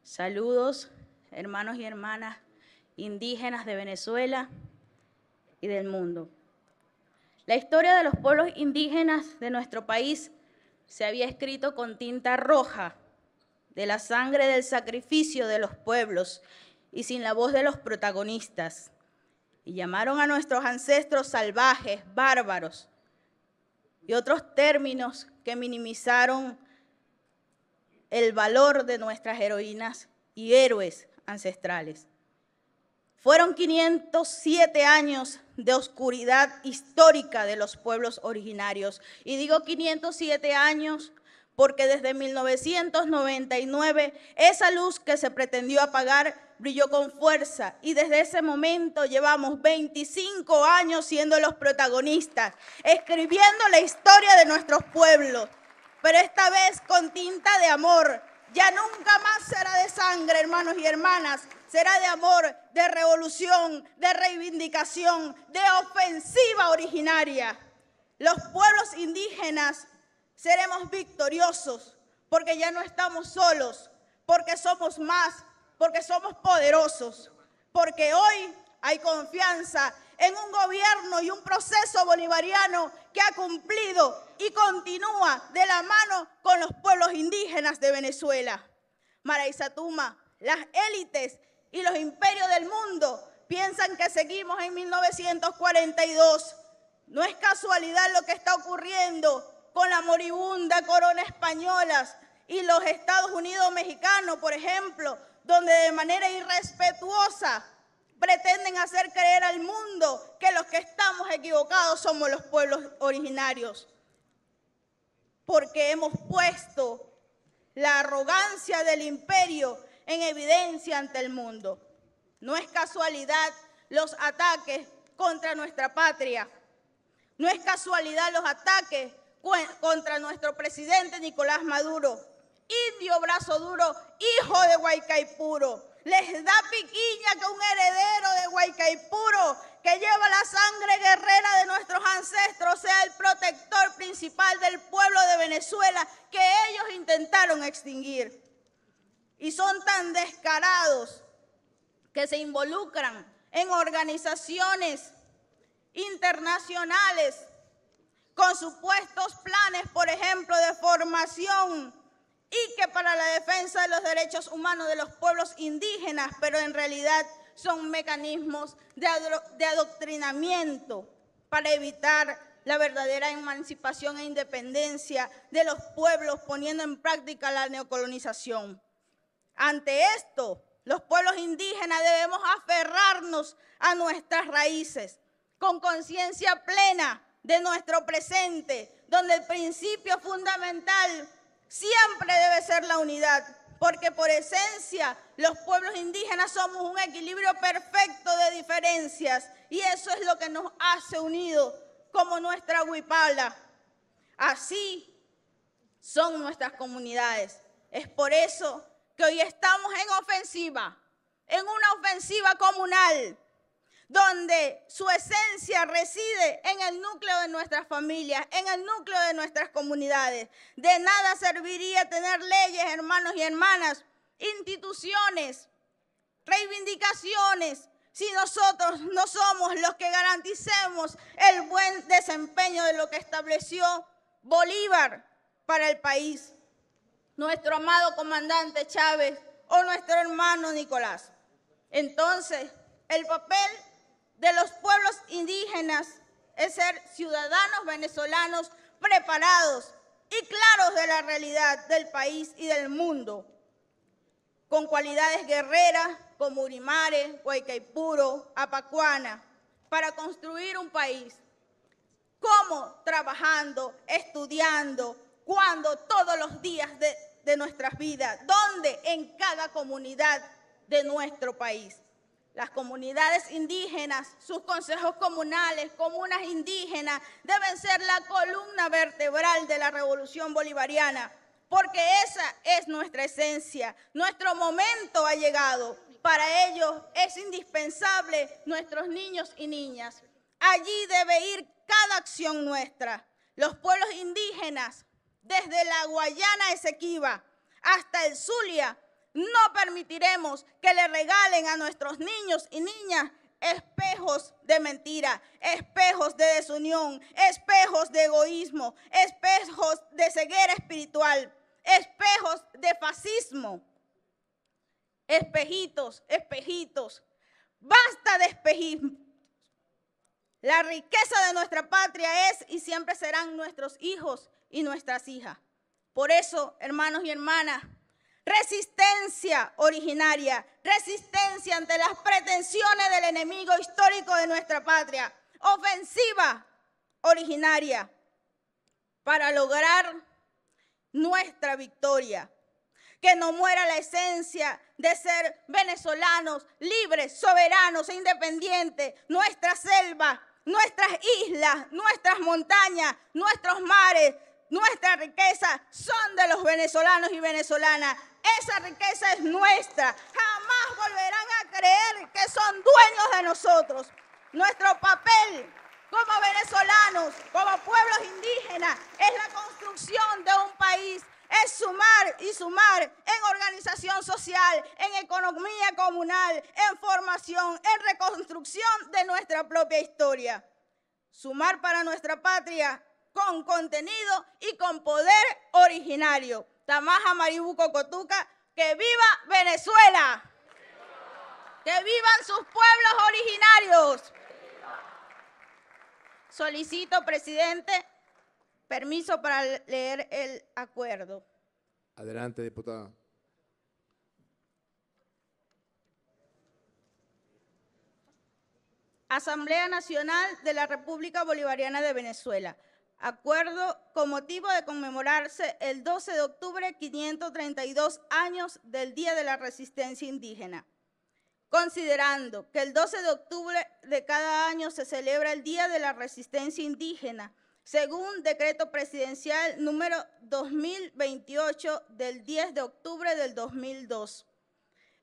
Saludos, hermanos y hermanas indígenas de Venezuela y del mundo. La historia de los pueblos indígenas de nuestro país se había escrito con tinta roja, de la sangre del sacrificio de los pueblos y sin la voz de los protagonistas. Y llamaron a nuestros ancestros salvajes, bárbaros, y otros términos que minimizaron el valor de nuestras heroínas y héroes ancestrales. Fueron 507 años de oscuridad histórica de los pueblos originarios. Y digo 507 años porque desde 1999 esa luz que se pretendió apagar brilló con fuerza y desde ese momento llevamos 25 años siendo los protagonistas, escribiendo la historia de nuestros pueblos, pero esta vez con tinta de amor. Ya nunca más será de sangre, hermanos y hermanas, será de amor, de revolución, de reivindicación, de ofensiva originaria. Los pueblos indígenas seremos victoriosos porque ya no estamos solos, porque somos más, porque somos poderosos, porque hoy hay confianza en un gobierno y un proceso bolivariano que ha cumplido y continúa de la mano con los pueblos indígenas de Venezuela. Maraizatuma, las élites y los imperios del mundo piensan que seguimos en 1942. No es casualidad lo que está ocurriendo con la moribunda corona española y los Estados Unidos mexicanos, por ejemplo, donde de manera irrespetuosa pretenden hacer creer al mundo que los que estamos equivocados somos los pueblos originarios, porque hemos puesto la arrogancia del imperio en evidencia ante el mundo. No es casualidad los ataques contra nuestra patria, no es casualidad los ataques contra nuestro presidente Nicolás Maduro, indio brazo duro, hijo de Guaycaipuro. Les da piquiña que un heredero de Guaycaipuro, que lleva la sangre guerrera de nuestros ancestros, sea el protector principal del pueblo de Venezuela que ellos intentaron extinguir. Y son tan descarados que se involucran en organizaciones internacionales con supuestos planes, por ejemplo, de formación y que para la defensa de los derechos humanos de los pueblos indígenas, pero en realidad son mecanismos de adoctrinamiento para evitar la verdadera emancipación e independencia de los pueblos, poniendo en práctica la neocolonización. Ante esto, los pueblos indígenas debemos aferrarnos a nuestras raíces, con conciencia plena de nuestro presente, donde el principio fundamental siempre debe ser la unidad, porque por esencia los pueblos indígenas somos un equilibrio perfecto de diferencias y eso es lo que nos hace unidos como nuestra huipala. Así son nuestras comunidades. Es por eso que hoy estamos en ofensiva, en una ofensiva comunal, donde su esencia reside en el núcleo de nuestras familias, en el núcleo de nuestras comunidades. De nada serviría tener leyes, hermanos y hermanas, instituciones, reivindicaciones, si nosotros no somos los que garanticemos el buen desempeño de lo que estableció Bolívar para el país, nuestro amado comandante Chávez o nuestro hermano Nicolás. Entonces, el papel de los pueblos indígenas es ser ciudadanos venezolanos preparados y claros de la realidad del país y del mundo, con cualidades guerreras como Urimare, Guaycaipuro, Apacuana, para construir un país. ¿Cómo? Trabajando, estudiando, cuando todos los días de nuestras vidas, ¿dónde? En cada comunidad de nuestro país. Las comunidades indígenas, sus consejos comunales, comunas indígenas, deben ser la columna vertebral de la revolución bolivariana, porque esa es nuestra esencia. Nuestro momento ha llegado. Para ello es indispensable nuestros niños y niñas. Allí debe ir cada acción nuestra. Los pueblos indígenas, desde la Guayana Esequiba hasta el Zulia, no permitiremos que le regalen a nuestros niños y niñas espejos de mentira, espejos de desunión, espejos de egoísmo, espejos de ceguera espiritual, espejos de fascismo. Espejitos, espejitos, basta de espejismo. La riqueza de nuestra patria es y siempre serán nuestros hijos y nuestras hijas. Por eso, hermanos y hermanas, resistencia originaria, resistencia ante las pretensiones del enemigo histórico de nuestra patria, ofensiva originaria para lograr nuestra victoria. Que no muera la esencia de ser venezolanos libres, soberanos e independientes, nuestra selva, nuestras islas, nuestras montañas, nuestros mares, nuestra riqueza son de los venezolanos y venezolanas. Esa riqueza es nuestra. Jamás volverán a creer que son dueños de nosotros. Nuestro papel como venezolanos, como pueblos indígenas, es la construcción de un país. Es sumar y sumar en organización social, en economía comunal, en formación, en reconstrucción de nuestra propia historia. Sumar para nuestra patria con contenido y con poder originario. Tamaja Maribu Cocotuca, ¡que viva Venezuela! ¡Que vivan sus pueblos originarios! Solicito, presidente, permiso para leer el acuerdo. Adelante, diputada. Asamblea Nacional de la República Bolivariana de Venezuela. Acuerdo con motivo de conmemorarse el 12 de octubre, 532 años del Día de la Resistencia Indígena. Considerando que el 12 de octubre de cada año se celebra el Día de la Resistencia Indígena, según decreto presidencial número 2028 del 10 de octubre del 2002,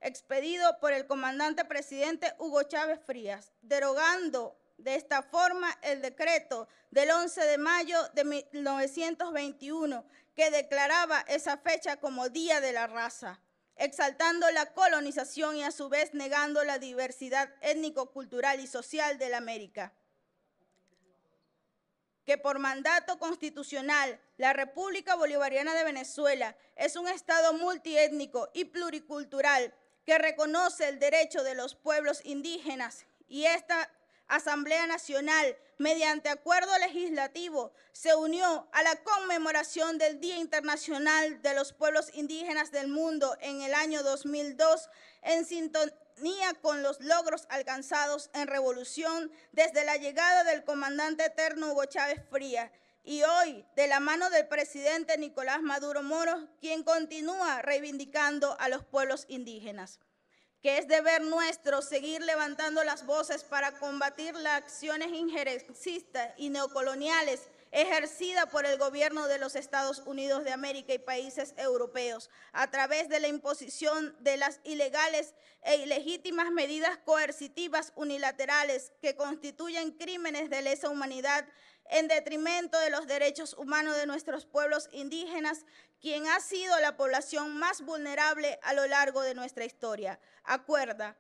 expedido por el comandante presidente Hugo Chávez Frías, derogando de esta forma el decreto del 11 de mayo de 1921 que declaraba esa fecha como Día de la Raza, exaltando la colonización y a su vez negando la diversidad étnico-cultural y social de la América. Que por mandato constitucional, la República Bolivariana de Venezuela es un Estado multiétnico y pluricultural que reconoce el derecho de los pueblos indígenas y esta Asamblea Nacional, mediante acuerdo legislativo, se unió a la conmemoración del Día Internacional de los Pueblos Indígenas del Mundo en el año 2002 en sintonía con los logros alcanzados en revolución desde la llegada del comandante eterno Hugo Chávez Frías y hoy de la mano del presidente Nicolás Maduro Moros, quien continúa reivindicando a los pueblos indígenas. Que es deber nuestro seguir levantando las voces para combatir las acciones injerencistas y neocoloniales ejercida por el gobierno de los Estados Unidos de América y países europeos a través de la imposición de las ilegales e ilegítimas medidas coercitivas unilaterales que constituyen crímenes de lesa humanidad en detrimento de los derechos humanos de nuestros pueblos indígenas, quien ha sido la población más vulnerable a lo largo de nuestra historia. Acuerda,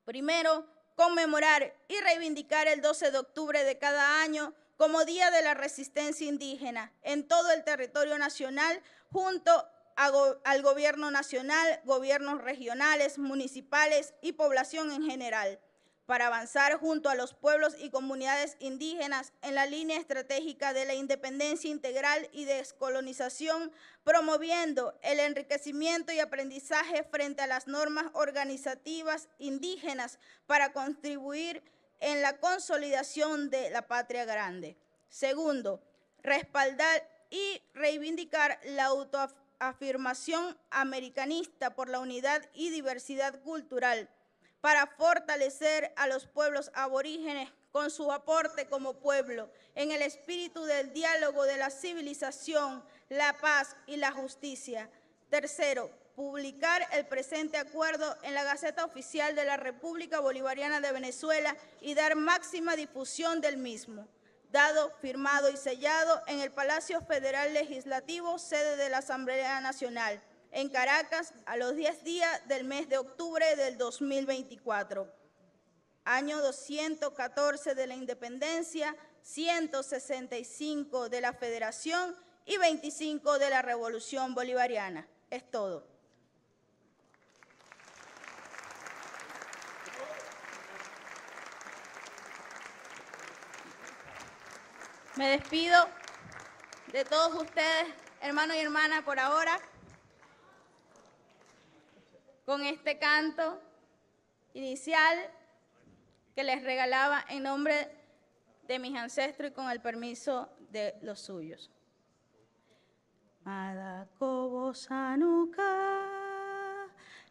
primero, conmemorar y reivindicar el 12 de octubre de cada año como Día de la Resistencia Indígena en todo el territorio nacional, junto al Gobierno nacional, gobiernos regionales, municipales y población en general, para avanzar junto a los pueblos y comunidades indígenas en la línea estratégica de la independencia integral y descolonización, promoviendo el enriquecimiento y aprendizaje frente a las normas organizativas indígenas para contribuir en la consolidación de la patria grande. Segundo, respaldar y reivindicar la autoafirmación americanista por la unidad y diversidad cultural, para fortalecer a los pueblos aborígenes con su aporte como pueblo en el espíritu del diálogo de la civilización, la paz y la justicia. Tercero, publicar el presente acuerdo en la Gaceta Oficial de la República Bolivariana de Venezuela y dar máxima difusión del mismo. Dado, firmado y sellado en el Palacio Federal Legislativo, sede de la Asamblea Nacional, en Caracas, a los 10 días del mes de octubre del 2024. Año 214 de la Independencia, 165 de la Federación y 25 de la Revolución Bolivariana. Es todo. Me despido de todos ustedes, hermanos y hermanas, por ahora, con este canto inicial que les regalaba en nombre de mis ancestros y con el permiso de los suyos. Madakobo sanuka,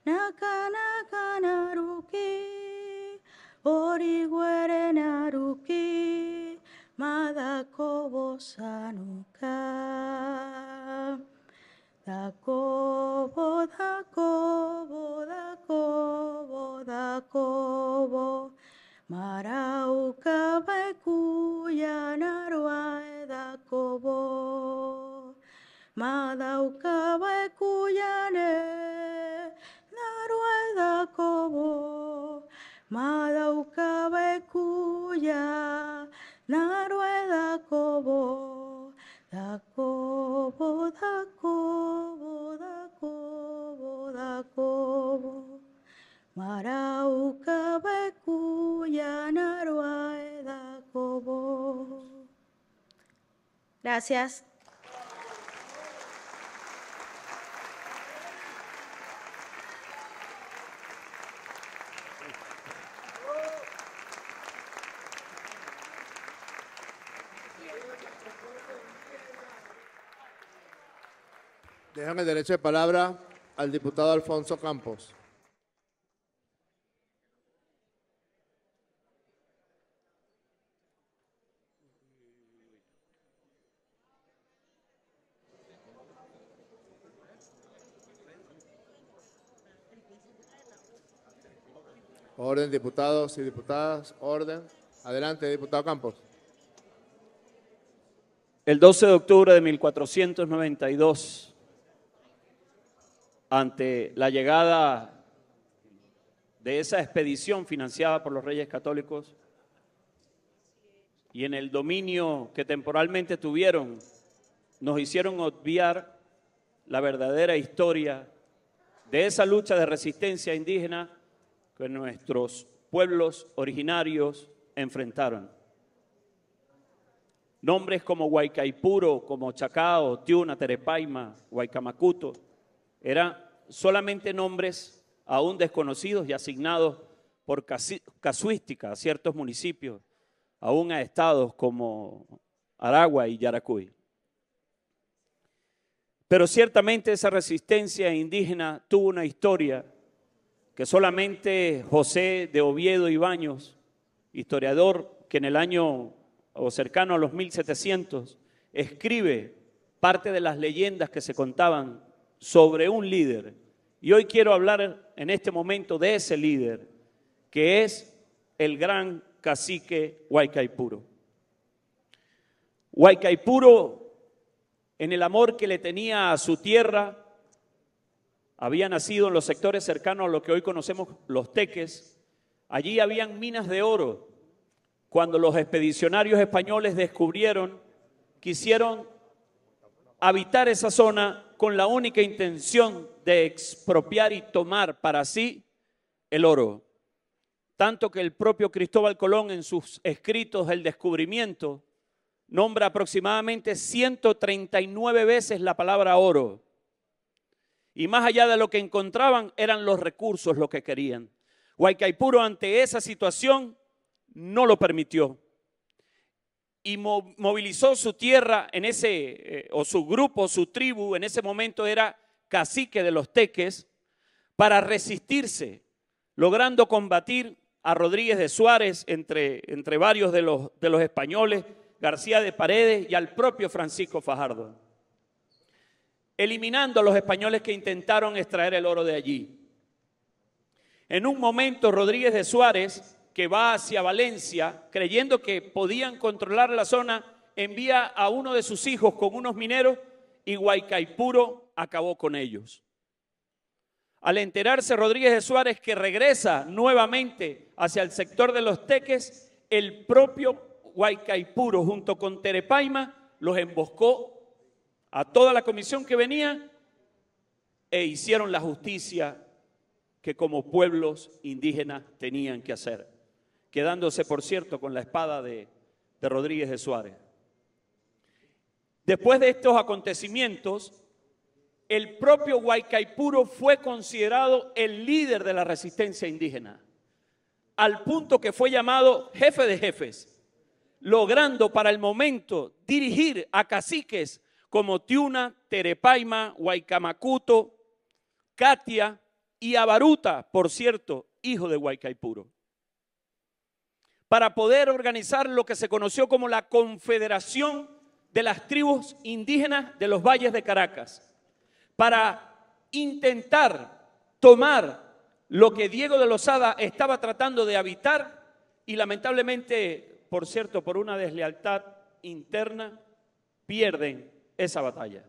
naka naka naruki, origuere naruki, Madakobo sanuka. Dakobo, dakobo, dakobo, dakobo, marauka baikuya narwae dakobo, madauka baikuya ne narwae dakobo, madauka baikuya narwae dakobo, dakobo, dakobo, dakobo, dakobo, marauka baikuya narwae dakobo. Gracias. Dejan el derecho de palabra al diputado Alfonso Campos. Orden, diputados y diputadas, orden. Adelante, diputado Campos. El 12 de octubre de 1492, ante la llegada de esa expedición financiada por los Reyes Católicos y en el dominio que temporalmente tuvieron, nos hicieron obviar la verdadera historia de esa lucha de resistencia indígena que nuestros pueblos originarios enfrentaron. Nombres como Huaycaipuro, como Chacao, Tiuna, Terepaima, Huaycamacuto, eran solamente nombres aún desconocidos y asignados por casuística a ciertos municipios, aún a estados como Aragua y Yaracuy. Pero ciertamente esa resistencia indígena tuvo una historia que solamente José de Oviedo y Baños, historiador que en el año o cercano a los 1700, escribe parte de las leyendas que se contaban sobre un líder. Y hoy quiero hablar en este momento de ese líder, que es el gran cacique Huaycaipuro. Huaycaipuro, en el amor que le tenía a su tierra, había nacido en los sectores cercanos a lo que hoy conocemos los Teques. Allí habían minas de oro. Cuando los expedicionarios españoles descubrieron, quisieron habitar esa zona con la única intención de expropiar y tomar para sí el oro. Tanto que el propio Cristóbal Colón en sus escritos del descubrimiento nombra aproximadamente 139 veces la palabra oro. Y más allá de lo que encontraban, eran los recursos lo que querían. Huaycaipuro ante esa situación no lo permitió. Y movilizó su tierra en o su grupo, su tribu, en ese momento era cacique de los Teques, para resistirse, logrando combatir a Rodríguez de Suárez entre varios de los españoles, García de Paredes y al propio Francisco Fajardo, eliminando a los españoles que intentaron extraer el oro de allí. En un momento Rodríguez de Suárez, que va hacia Valencia, creyendo que podían controlar la zona, envía a uno de sus hijos con unos mineros y Huaycaipuro acabó con ellos. Al enterarse Rodríguez de Suárez que regresa nuevamente hacia el sector de los Teques, el propio Huaycaipuro junto con Terepaima los emboscó a toda la comisión que venía e hicieron la justicia que como pueblos indígenas tenían que hacer, quedándose, por cierto, con la espada de Rodríguez de Suárez. Después de estos acontecimientos, el propio Guaycaipuro fue considerado el líder de la resistencia indígena, al punto que fue llamado jefe de jefes, logrando para el momento dirigir a caciques como Tiuna, Terepaima, Guaycamacuto, Catia y Abaruta, por cierto, hijo de Guaycaipuro, para poder organizar lo que se conoció como la Confederación de las Tribus Indígenas de los Valles de Caracas, para intentar tomar lo que Diego de Lozada estaba tratando de habitar y lamentablemente, por cierto, por una deslealtad interna, pierden esa batalla.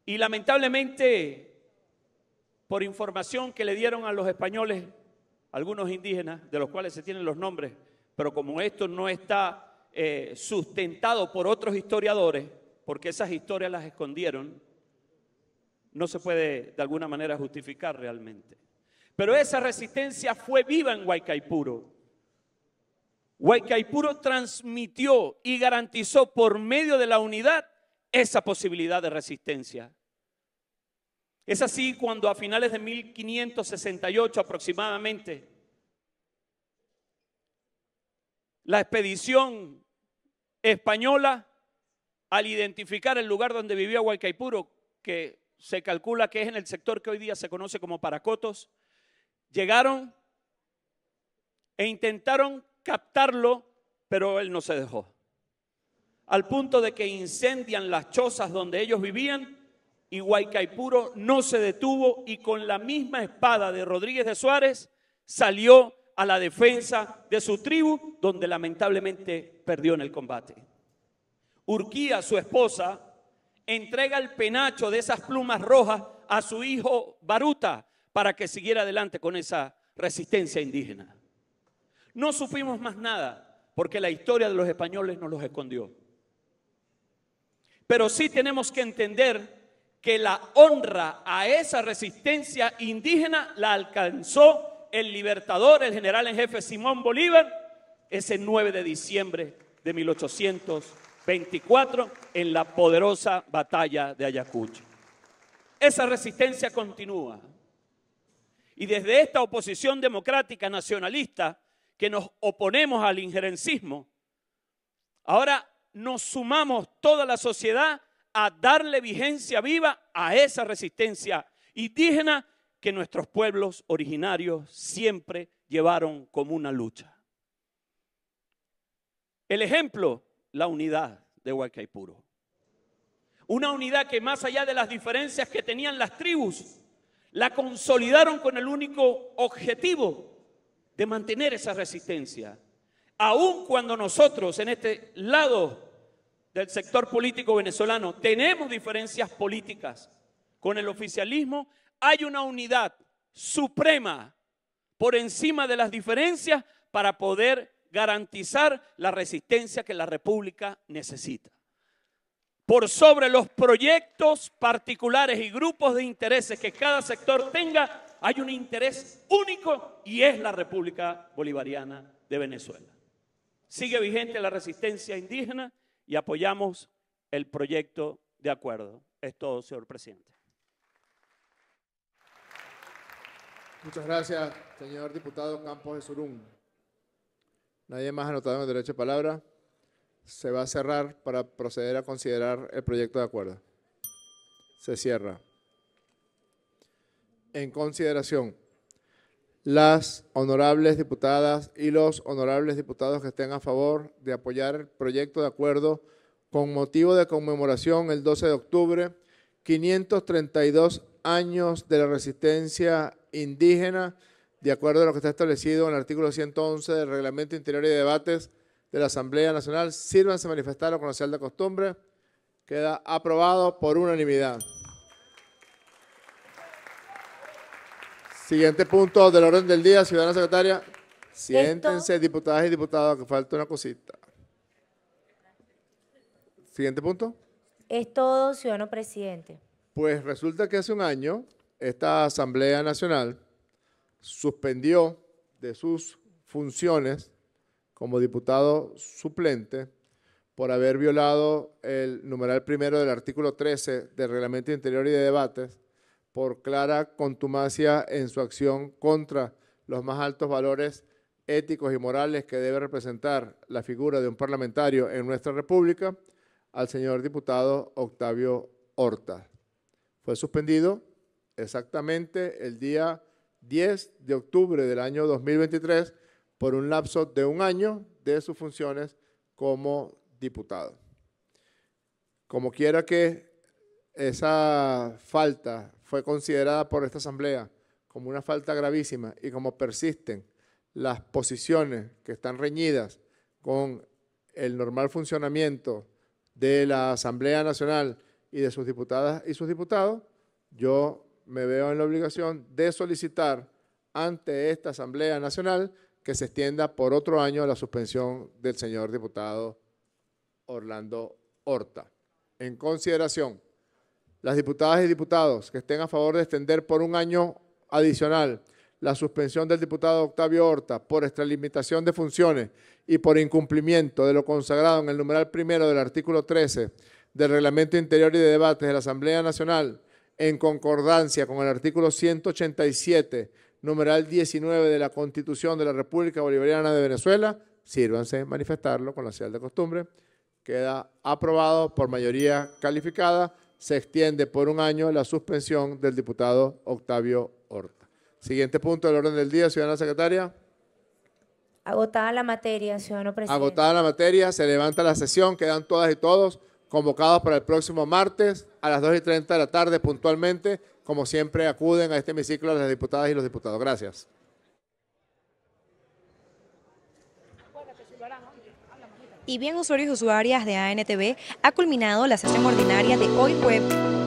Y lamentablemente, por información que le dieron a los españoles, algunos indígenas, de los cuales se tienen los nombres, pero como esto no está sustentado por otros historiadores, porque esas historias las escondieron, no se puede de alguna manera justificar realmente. Pero esa resistencia fue viva en Guaycaipuro. Guaycaipuro transmitió y garantizó por medio de la unidad esa posibilidad de resistencia. Es así cuando a finales de 1568 aproximadamente, la expedición española, al identificar el lugar donde vivía Guaycaipuro, que se calcula que es en el sector que hoy día se conoce como Paracotos, llegaron e intentaron captarlo, pero él no se dejó. Al punto de que incendian las chozas donde ellos vivían y Guaycaipuro no se detuvo y con la misma espada de Rodríguez de Suárez salió a la defensa de su tribu, donde lamentablemente perdió en el combate. Urquía, su esposa, entrega el penacho de esas plumas rojas a su hijo Baruta para que siguiera adelante con esa resistencia indígena. No supimos más nada porque la historia de los españoles nos los escondió. Pero sí tenemos que entender que la honra a esa resistencia indígena la alcanzó el libertador, el general en jefe Simón Bolívar, ese 9 de diciembre de 1824 en la poderosa batalla de Ayacucho. Esa resistencia continúa. Y desde esta oposición democrática nacionalista que nos oponemos al injerencismo, ahora nos sumamos toda la sociedad a darle vigencia viva a esa resistencia indígena que nuestros pueblos originarios siempre llevaron como una lucha. El ejemplo, la unidad de Guaycaipuro. Una unidad que más allá de las diferencias que tenían las tribus, la consolidaron con el único objetivo de mantener esa resistencia. Aun cuando nosotros en este lado del sector político venezolano tenemos diferencias políticas con el oficialismo, hay una unidad suprema por encima de las diferencias para poder garantizar la resistencia que la República necesita. Por sobre los proyectos particulares y grupos de intereses que cada sector tenga, hay un interés único y es la República Bolivariana de Venezuela. Sigue vigente la resistencia indígena y apoyamos el proyecto de acuerdo. Es todo, señor presidente. Muchas gracias, señor diputado Campos de Surún. Nadie más anotado en el derecho de palabra. Se va a cerrar para proceder a considerar el proyecto de acuerdo. Se cierra. En consideración, las honorables diputadas y los honorables diputados que estén a favor de apoyar el proyecto de acuerdo con motivo de conmemoración el 12 de octubre, 532 años de la resistencia indígena, de acuerdo a lo que está establecido en el artículo 111 del Reglamento Interior y de Debates de la Asamblea Nacional, sírvanse a manifestarlo con la señal de costumbre. Queda aprobado por unanimidad. Siguiente punto del orden del día, ciudadana secretaria. Siéntense, diputadas y diputados, que falta una cosita. Siguiente punto. Es todo, ciudadano presidente. Pues resulta que hace un año esta Asamblea Nacional suspendió de sus funciones como diputado suplente por haber violado el numeral primero del artículo 13 del Reglamento Interior y de Debates, por clara contumacia en su acción contra los más altos valores éticos y morales que debe representar la figura de un parlamentario en nuestra República, al señor diputado Octavio Horta. Fue suspendido exactamente el día 10 de octubre del año 2023 por un lapso de 1 año de sus funciones como diputado. Como quiera que esa falta fue considerada por esta Asamblea como una falta gravísima y como persisten las posiciones que están reñidas con el normal funcionamiento de la Asamblea Nacional y de sus diputadas y sus diputados, yo me veo en la obligación de solicitar ante esta Asamblea Nacional que se extienda por otro año la suspensión del señor diputado Orlando Horta. En consideración, las diputadas y diputados que estén a favor de extender por 1 año adicional la suspensión del diputado Octavio Horta por extralimitación de funciones y por incumplimiento de lo consagrado en el numeral primero del artículo 13 del Reglamento Interior y de Debates de la Asamblea Nacional, en concordancia con el artículo 187, numeral 19 de la Constitución de la República Bolivariana de Venezuela, sírvanse manifestarlo con la señal de costumbre, queda aprobado por mayoría calificada, se extiende por 1 año la suspensión del diputado Octavio Horta. Siguiente punto del orden del día, ciudadana secretaria. Agotada la materia, ciudadano presidente. Agotada la materia, se levanta la sesión, quedan todas y todos convocados para el próximo martes a las 2:30 de la tarde puntualmente. Como siempre, acuden a este hemiciclo las diputadas y los diputados. Gracias. Y bien, usuarios y usuarias de ANTV, ha culminado la sesión ordinaria de hoy jueves.